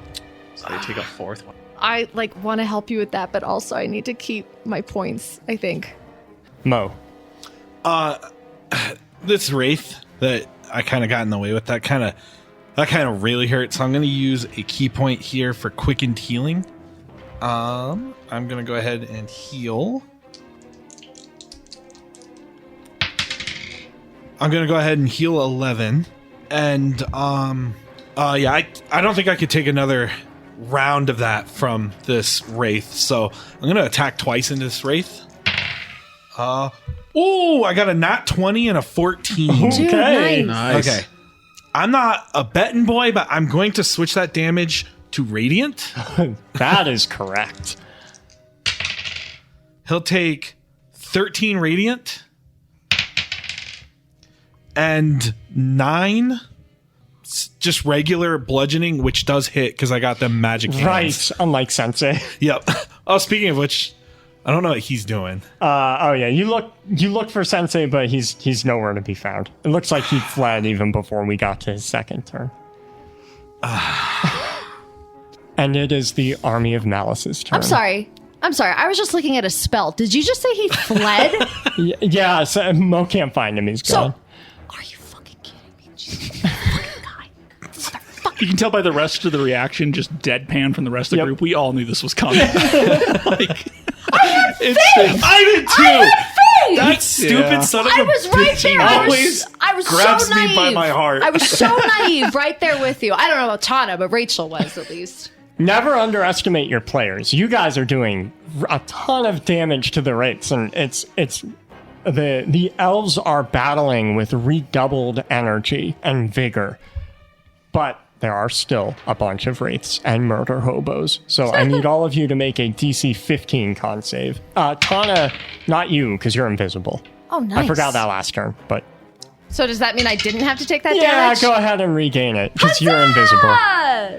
So they take a fourth one. I want to help you with that, but also I need to keep my points, I think. Mo. This Wraith that I kind of got in the way with, that kind of really hurt. So I'm going to use a key point here for quickened healing. I'm going to go ahead and heal. I'm going to go ahead and heal 11. And, I don't think I could take another round of that from this Wraith. So I'm going to attack twice into this Wraith. I got a nat 20 and a 14. Dude, Okay. nice. Okay. I'm not a betting boy, but I'm going to switch that damage to Radiant. That is correct. He'll take 13 Radiant and 9 just regular bludgeoning, which does hit because I got them magic hands. Right, unlike Sensei. Yep. Oh, speaking of which, I don't know what he's doing. You look for Sensei, but he's nowhere to be found. It looks like he fled even before we got to his second turn. And it is the Army of Malice's turn. I'm sorry. I was just looking at a spell. Did you just say he fled? Yeah, so Mo can't find him. He's gone. Are you fucking kidding me? Jesus, fucking guy. Motherfucker. You can tell by the rest of the reaction, just deadpan from the rest of the Yep. group. We all knew this was coming. I did too. That stupid Yeah. son of I a was right bitch. there. He always I was grabs so naive. me by my heart. I was so naive right there with you. I don't know about Tana, but Rachel was at least. Never underestimate your players. You guys are doing a ton of damage to the Wraiths, and it's the elves are battling with redoubled energy and vigor. But there are still a bunch of Wraiths and murder hobos. So I need all of you to make a DC 15 con save. Tana, not you, because you're invisible. Oh, nice. I forgot that last turn, but So does that mean I didn't have to take that yeah, damage? go ahead and regain it, because you're invisible. Ah!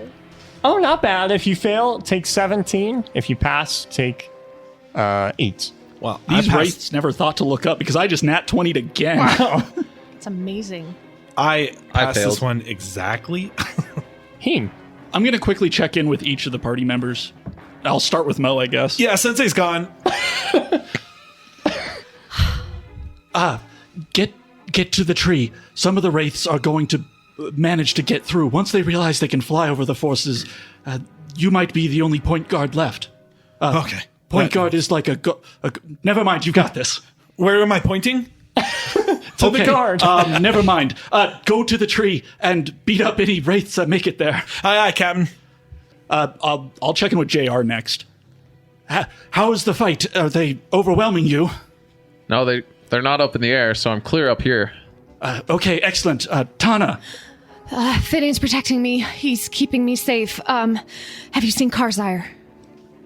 Oh, not bad. If you fail, take 17. If you pass, take 8. Well, These I passed, wraiths never thought to look up because I just nat 20'd again. It's amazing. I passed failed. this one exactly. Heen. I'm going to quickly check in with each of the party members. I'll start with Mo, I guess. Yeah, Sensei's gone. Get to the tree. Some of the wraiths are going to manage to get through. Once they realize they can fly over the forces, you might be the only point guard left. Okay. Point guard is like never mind, you got this. Where am I pointing? To the guard. Never mind. Go to the tree and beat up any wraiths that make it there. Aye, Captain. I'll check in with JR next. How is the fight? Are they overwhelming you? No, they're not up in the air, so I'm clear up here. Okay, excellent. Tana. Finnion's protecting me. He's keeping me safe. Have you seen Karzire?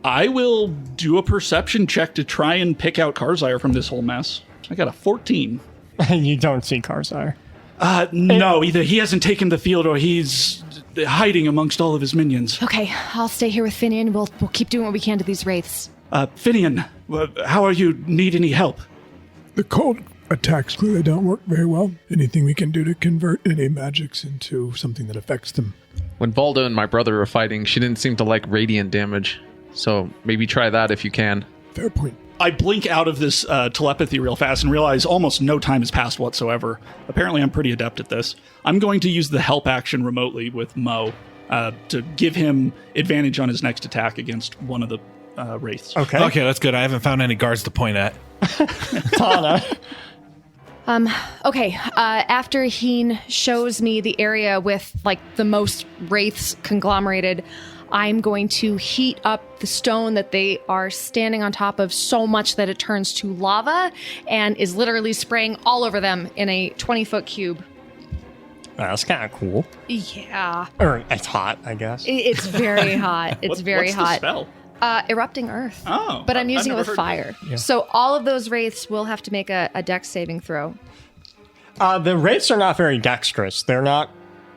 I will do a perception check to try and pick out Karzire from this whole mess. I got a 14. You don't see Karzire. No, either he hasn't taken the field or he's hiding amongst all of his minions. Okay, I'll stay here with Finnion. We'll keep doing what we can to these wraiths. Finnion, how are you? Need any help? The cold attacks clearly don't work very well. Anything we can do to convert any magics into something that affects them? When Valda and my brother were fighting, she didn't seem to like radiant damage. So maybe try that if you can. Fair point. I blink out of this telepathy real fast and realize almost no time has passed whatsoever. Apparently, I'm pretty adept at this. I'm going to use the help action remotely with Mo to give him advantage on his next attack against one of the wraiths. Okay. Okay, that's good. I haven't found any guards to point at. Tana. Okay, after Heen shows me the area with, like, the most wraiths conglomerated, I'm going to heat up the stone that they are standing on top of so much that it turns to lava and is literally spraying all over them in a 20-foot cube. That's kind of cool. Yeah. Or it's hot, I guess. It's very hot. It's very what's hot. The spell? Erupting Earth. Oh, But I'm I've using it never with heard- fire. So all of those wraiths will have to make a dex saving throw. The Wraiths are not very dexterous. They're not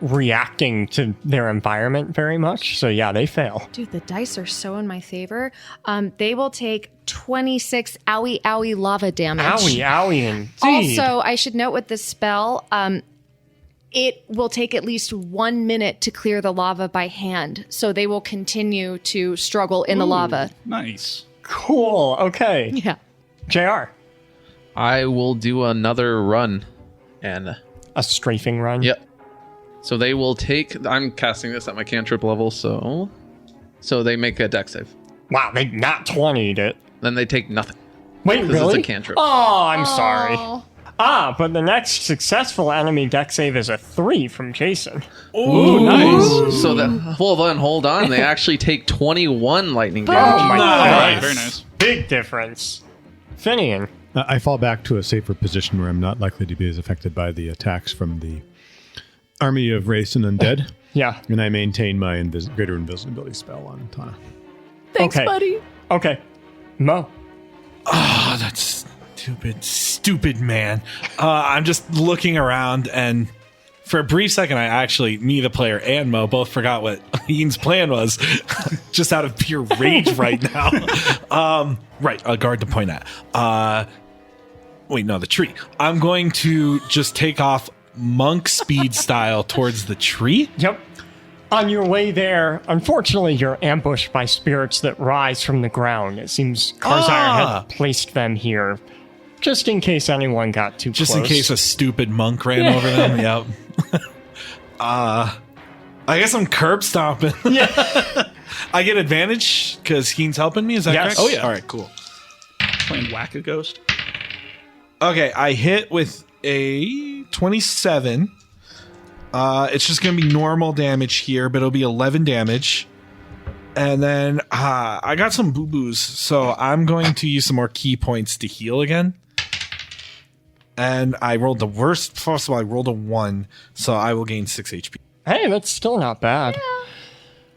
reacting to their environment very much. So yeah, they fail. Dude, the dice are so in my favor. They will take 26 owie owie lava damage. Owie, owie, indeed. Also, I should note with this spell, it will take at least 1 minute to clear the lava by hand. So they will continue to struggle in the lava. Nice. Cool. Okay. Yeah. JR. I will do another run. And A strafing run. yep. So they will take. I'm casting this at my cantrip level, so they make a dex save. Wow, they not 20'd it. Then they take nothing. Wait, 'Cause really? it's a cantrip. Oh, I'm sorry. But the next successful enemy dex save is a 3 from Jason. Ooh, nice. So that, well, then hold on. They actually take 21 lightning Oh damage. my All god. right, very nice. Big difference. Finian. I fall back to a safer position where I'm not likely to be as affected by the attacks from the army of race and undead. Yeah. And I maintain my greater invisibility spell on Tana. Thanks, Okay. buddy. Okay. Mo. Oh, that's stupid man. I'm just looking around, and for a brief second, me, the player, and Mo both forgot what Ian's plan was, just out of pure rage right now. Right, a guard to point at. Wait, no, the tree. I'm going to just take off monk speed style towards the tree. Yep. On your way there, unfortunately, you're ambushed by spirits that rise from the ground. It seems Karzire had placed them here just in case anyone got too Just close. in case a stupid monk ran over them. Yep. I guess I'm curb stomping. Yeah. I get advantage because Heen's helping me. Is that Yes. correct? Oh, yeah. All right, cool. Playing Whack-A-Ghost. Okay, I hit with a 27. It's just going to be normal damage here, but it'll be 11 damage. And then I got some boo-boos, so I'm going to use some more key points to heal again. And I rolled the worst possible. I rolled a 1, so I will gain 6 HP. Hey, that's still not bad.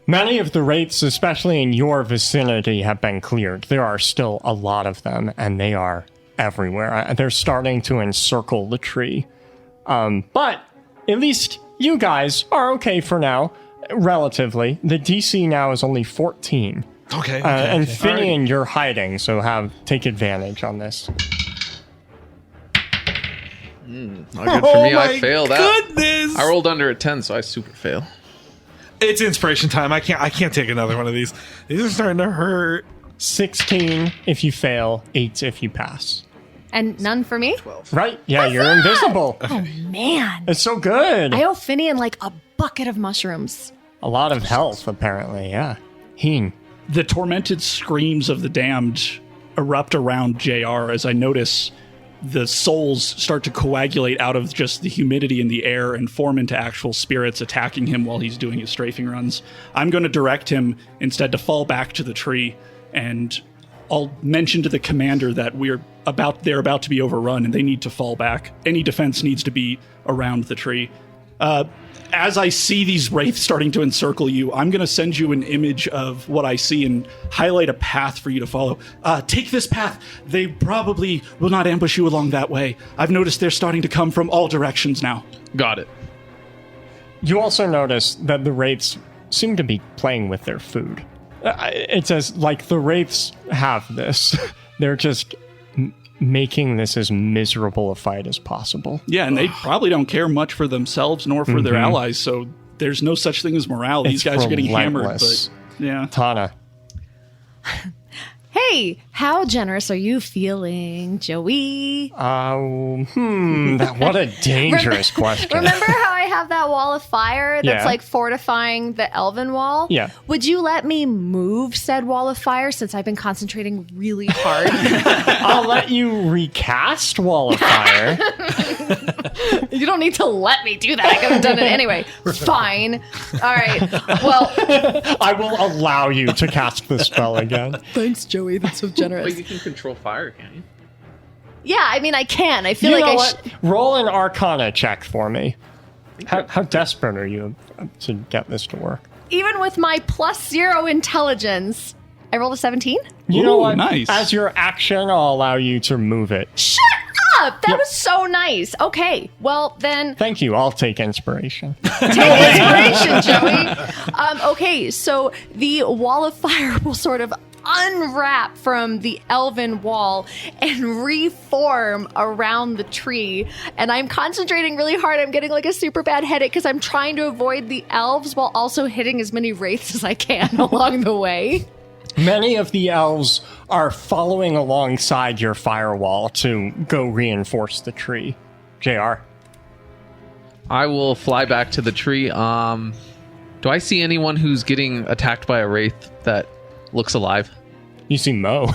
Many of the wraiths, especially in your vicinity, have been cleared. There are still a lot of them, and they are everywhere. They're starting to encircle the tree. But at least you guys are okay for now, relatively. The DC now is only 14. Okay. And Finnion, you're hiding, so take advantage on this. Not good for me. I fail that. Goodness! I rolled under a 10, so I super fail. It's inspiration time. I can't take another one of these. These are starting to hurt. 16 if you fail, 8 if you pass. And none for me? Right? Yeah, you're invisible. Oh, man. It's so good. I owe Finnion like a bucket of mushrooms. A lot of health, apparently, yeah. Heen. The tormented screams of the damned erupt around JR as I notice the souls start to coagulate out of just the humidity in the air and form into actual spirits attacking him while he's doing his strafing runs. I'm going to direct him instead to fall back to the tree, and I'll mention to the commander that they're about to be overrun and they need to fall back. Any defense needs to be around the tree. As I see these wraiths starting to encircle you, I'm going to send you an image of what I see and highlight a path for you to follow. Take this path. They probably will not ambush you along that way. I've noticed they're starting to come from all directions now. Got it. You also notice that the wraiths seem to be playing with their food. It's as like the wraiths have this. They're just making this as miserable a fight as possible. Yeah, and they probably don't care much for themselves nor for their allies, so there's no such thing as morale. These guys are getting hammered, relentless. but yeah. Tana. Hey, how generous are you feeling, Joey? What a dangerous question. Remember how I have that wall of fire that's Yeah. like fortifying the elven wall? Yeah. Would you let me move said wall of fire since I've been concentrating really hard? I'll let you recast Wall of Fire. You don't need to let me do that. I could have done it anyway. Fine. All right. Well, I will allow you to cast the spell again. thanks, Joey. That's so generous. But you can control fire, can't you? Yeah, I mean, I can. I feel You like know I what? Roll an Arcana check for me. How desperate are you to get this to work? even with my +0 intelligence, I rolled a 17. You know Ooh, what? nice. As your action, I'll allow you to move it. Shut That was so nice. Okay, well then, Thank you. I'll take inspiration. take inspiration, Joey. Okay, so the wall of fire will sort of unwrap from the elven wall and reform around the tree. And I'm concentrating really hard. I'm getting like a super bad headache because I'm trying to avoid the elves while also hitting as many wraiths as I can along the way. Many of the elves are following alongside your firewall to go reinforce the tree. JR. I will fly back to the tree. Do I see anyone who's getting attacked by a wraith that looks alive? You see Mo.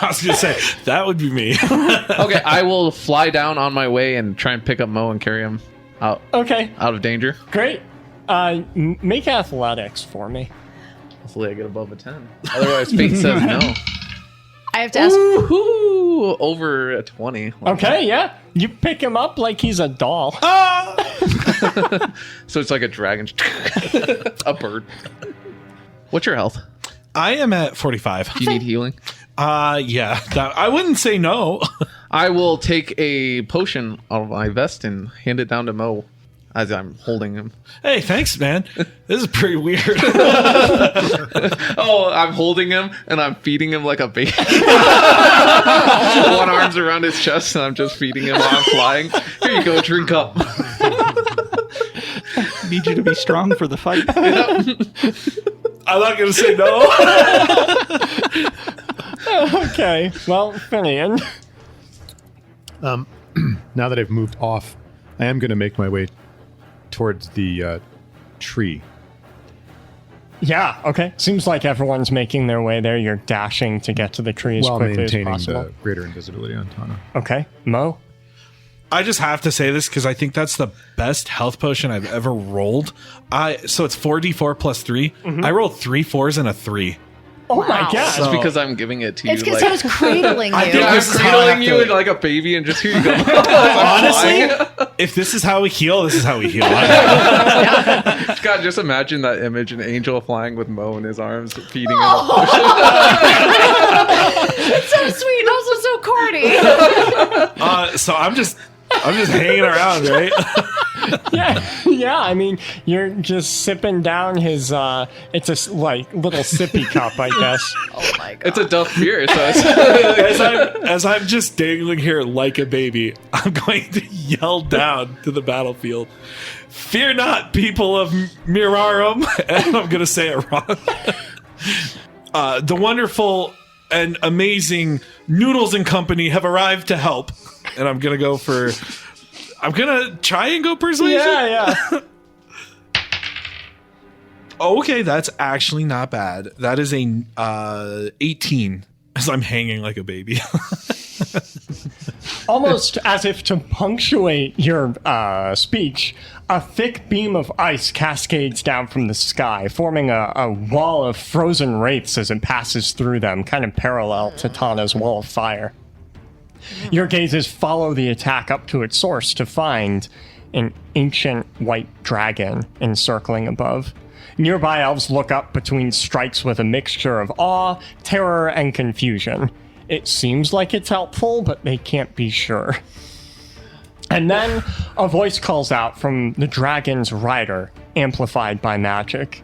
I was gonna say that would be me. Okay, I will fly down on my way and try and pick up Mo and carry him out Okay, of danger. great. Make athletics for me. Hopefully I get above a 10. Otherwise, fate says no. I have to ask. Woohoo! Over a 20. Okay, yeah. You pick him up like he's a doll. So it's like a dragon. A bird. What's your health? I am at 45. Do you need healing? Yeah, I wouldn't say no. I will take a potion out of my vest and hand it down to Mo as I'm holding him. Hey, thanks, man. This is pretty weird. Oh, I'm holding him and I'm feeding him like a baby. One arm's around his chest and I'm just feeding him while I'm flying. Here you go, drink up. Need you to be strong for the fight. I'm not gonna say no. Okay, well, Finnion. Now that I've moved off, I am going to make my way towards the tree. Yeah, okay. Seems like everyone's making their way there. You're dashing to get to the tree as While quickly as maintaining possible. the greater invisibility on Tana. Okay, Mo. I just have to say this because I think that's the best health potion I've ever rolled. So it's 4d4 plus 3. I rolled 3 4s and a 3. Oh my Wow. gosh. That's because I'm giving it to you. It's because like, I was cradling you. think I'm this is how I cradling have you to- like a baby and just here you go. Honestly, if this is how we heal, this is how we heal. God, just imagine that image: an angel flying with Mo in his arms, feeding him. It's so sweet and also so corny. So I'm just hanging around, right? Yeah, I mean, you're just sipping down his, it's a, like, little sippy cup, I guess. Oh my god. It's a Duff beer, so it's As I'm just dangling here like a baby, I'm going to yell down to the battlefield. Fear not, people of Mirarum. And I'm going to say it wrong. The wonderful and amazing Noodles and Company have arrived to help. And I'm going to try and go persuasion. Yeah. Okay, that's actually not bad. That is a 18 as I'm hanging like a baby. Almost as if to punctuate your speech, a thick beam of ice cascades down from the sky, forming a wall of frozen wraiths as it passes through them, kind of parallel to Tana's wall of fire. Your gazes follow the attack up to its source to find an ancient white dragon encircling above. Nearby elves look up between strikes with a mixture of awe, terror, and confusion. It seems like it's helpful, but they can't be sure. And then a voice calls out from the dragon's rider, amplified by magic.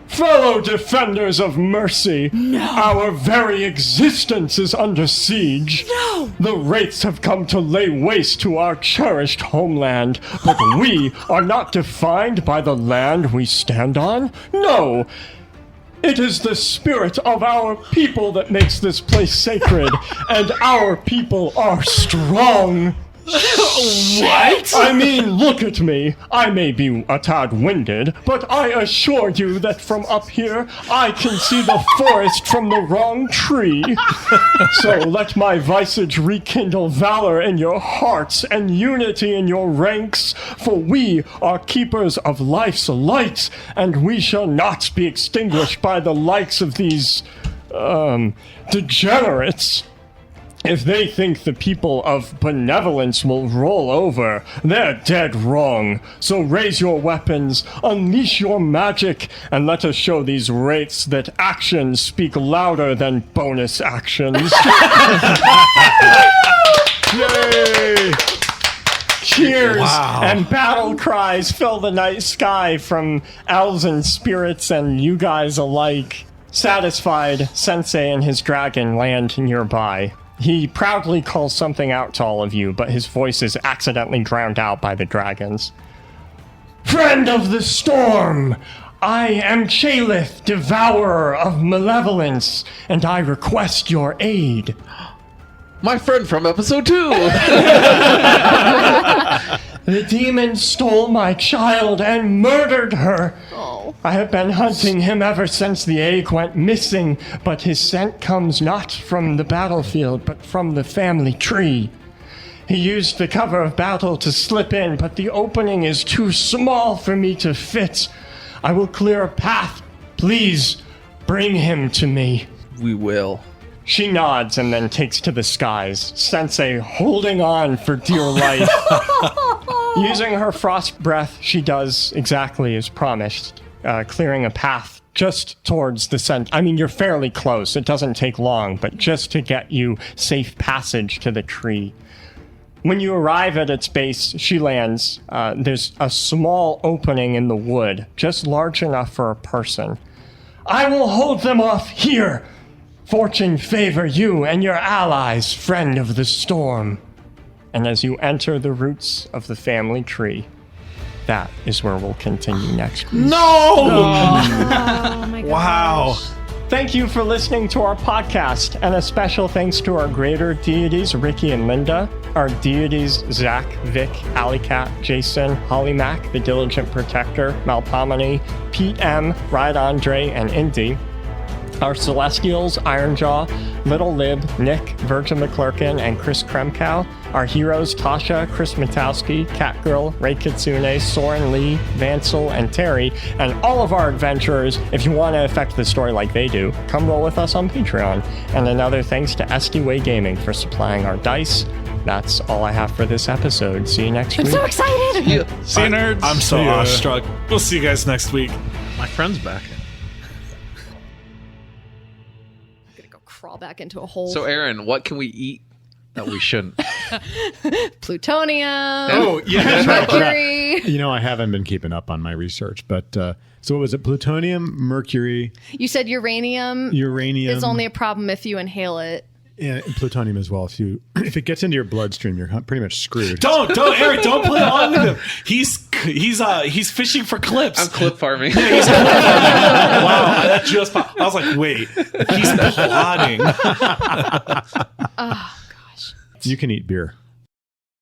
Fellow defenders of mercy, our very existence is under siege. No! The wraiths have come to lay waste to our cherished homeland, but we are not defined by the land we stand on. No! It is the spirit of our people that makes this place sacred, and our people are strong. What? I mean, look at me. I may be a tad winded, but I assure you that from up here, I can see the forest from the wrong tree. So let my visage rekindle valor in your hearts and unity in your ranks, for we are keepers of life's light, and we shall not be extinguished by the likes of these, degenerates. If they think the people of benevolence will roll over, they're dead wrong. So raise your weapons, unleash your magic, and let us show these wraiths that actions speak louder than bonus actions. Yay! Cheers and battle cries fill the night sky from elves and spirits and you guys alike. Satisfied, Sensei and his dragon land nearby. He proudly calls something out to all of you, but his voice is accidentally drowned out by the dragons. Friend of the storm, I am Chalith, devourer of malevolence, and I request your aid. My friend from episode 2. The demon stole my child and murdered her. Oh. I have been hunting him ever since the egg went missing, but his scent comes not from the battlefield, but from the family tree. He used the cover of battle to slip in, but the opening is too small for me to fit. I will clear a path. Please, bring him to me. We will. She nods and then takes to the skies, Sensei holding on for dear life. Using her frost breath, she does exactly as promised, clearing a path just towards the center. I mean, you're fairly close. It doesn't take long, but just to get you safe passage to the tree. When you arrive at its base, she lands. There's a small opening in the wood, just large enough for a person. I will hold them off here. Fortune favor you and your allies, friend of the storm. And as you enter the roots of the family tree, that is where we'll continue next week. No! Oh my gosh. Wow. Thank you for listening to our podcast, and a special thanks to our greater deities, Ricky and Linda, our deities, Zach, Vic, Alleycat, Jason, Holly Mac, the Diligent Protector, Malpomene, Pete M, Ride Andre, and Indy, our Celestials, Ironjaw, Little Lib, Nick, Virgin McClurkin, and Chris Kremkow. Our heroes, Tasha, Chris Matowski, Catgirl, Ray Kitsune, Soren Lee, Vansel, and Terry. And all of our adventurers, if you want to affect the story like they do, come roll with us on Patreon. And another thanks to SD Way Gaming for supplying our dice. That's all I have for this episode. See you next week. I'm so excited. See you, nerds. I'm so See ya. awestruck. We'll see you guys next week. My friend's back. I'm gonna go crawl back into a hole. So, Aaron, what can we eat that we shouldn't? Plutonium. Oh, yeah. Mercury. You know, I haven't been keeping up on my research, but so what was it? Plutonium, mercury, You said uranium uranium. is only a problem if you inhale it. and plutonium as well. If it gets into your bloodstream, you're pretty much screwed. Don't, Eric, don't play along with him. He's fishing for clips. I'm clip farming. Wow, that just popped. I was like, wait, he's plotting. Oh gosh. You can eat beer.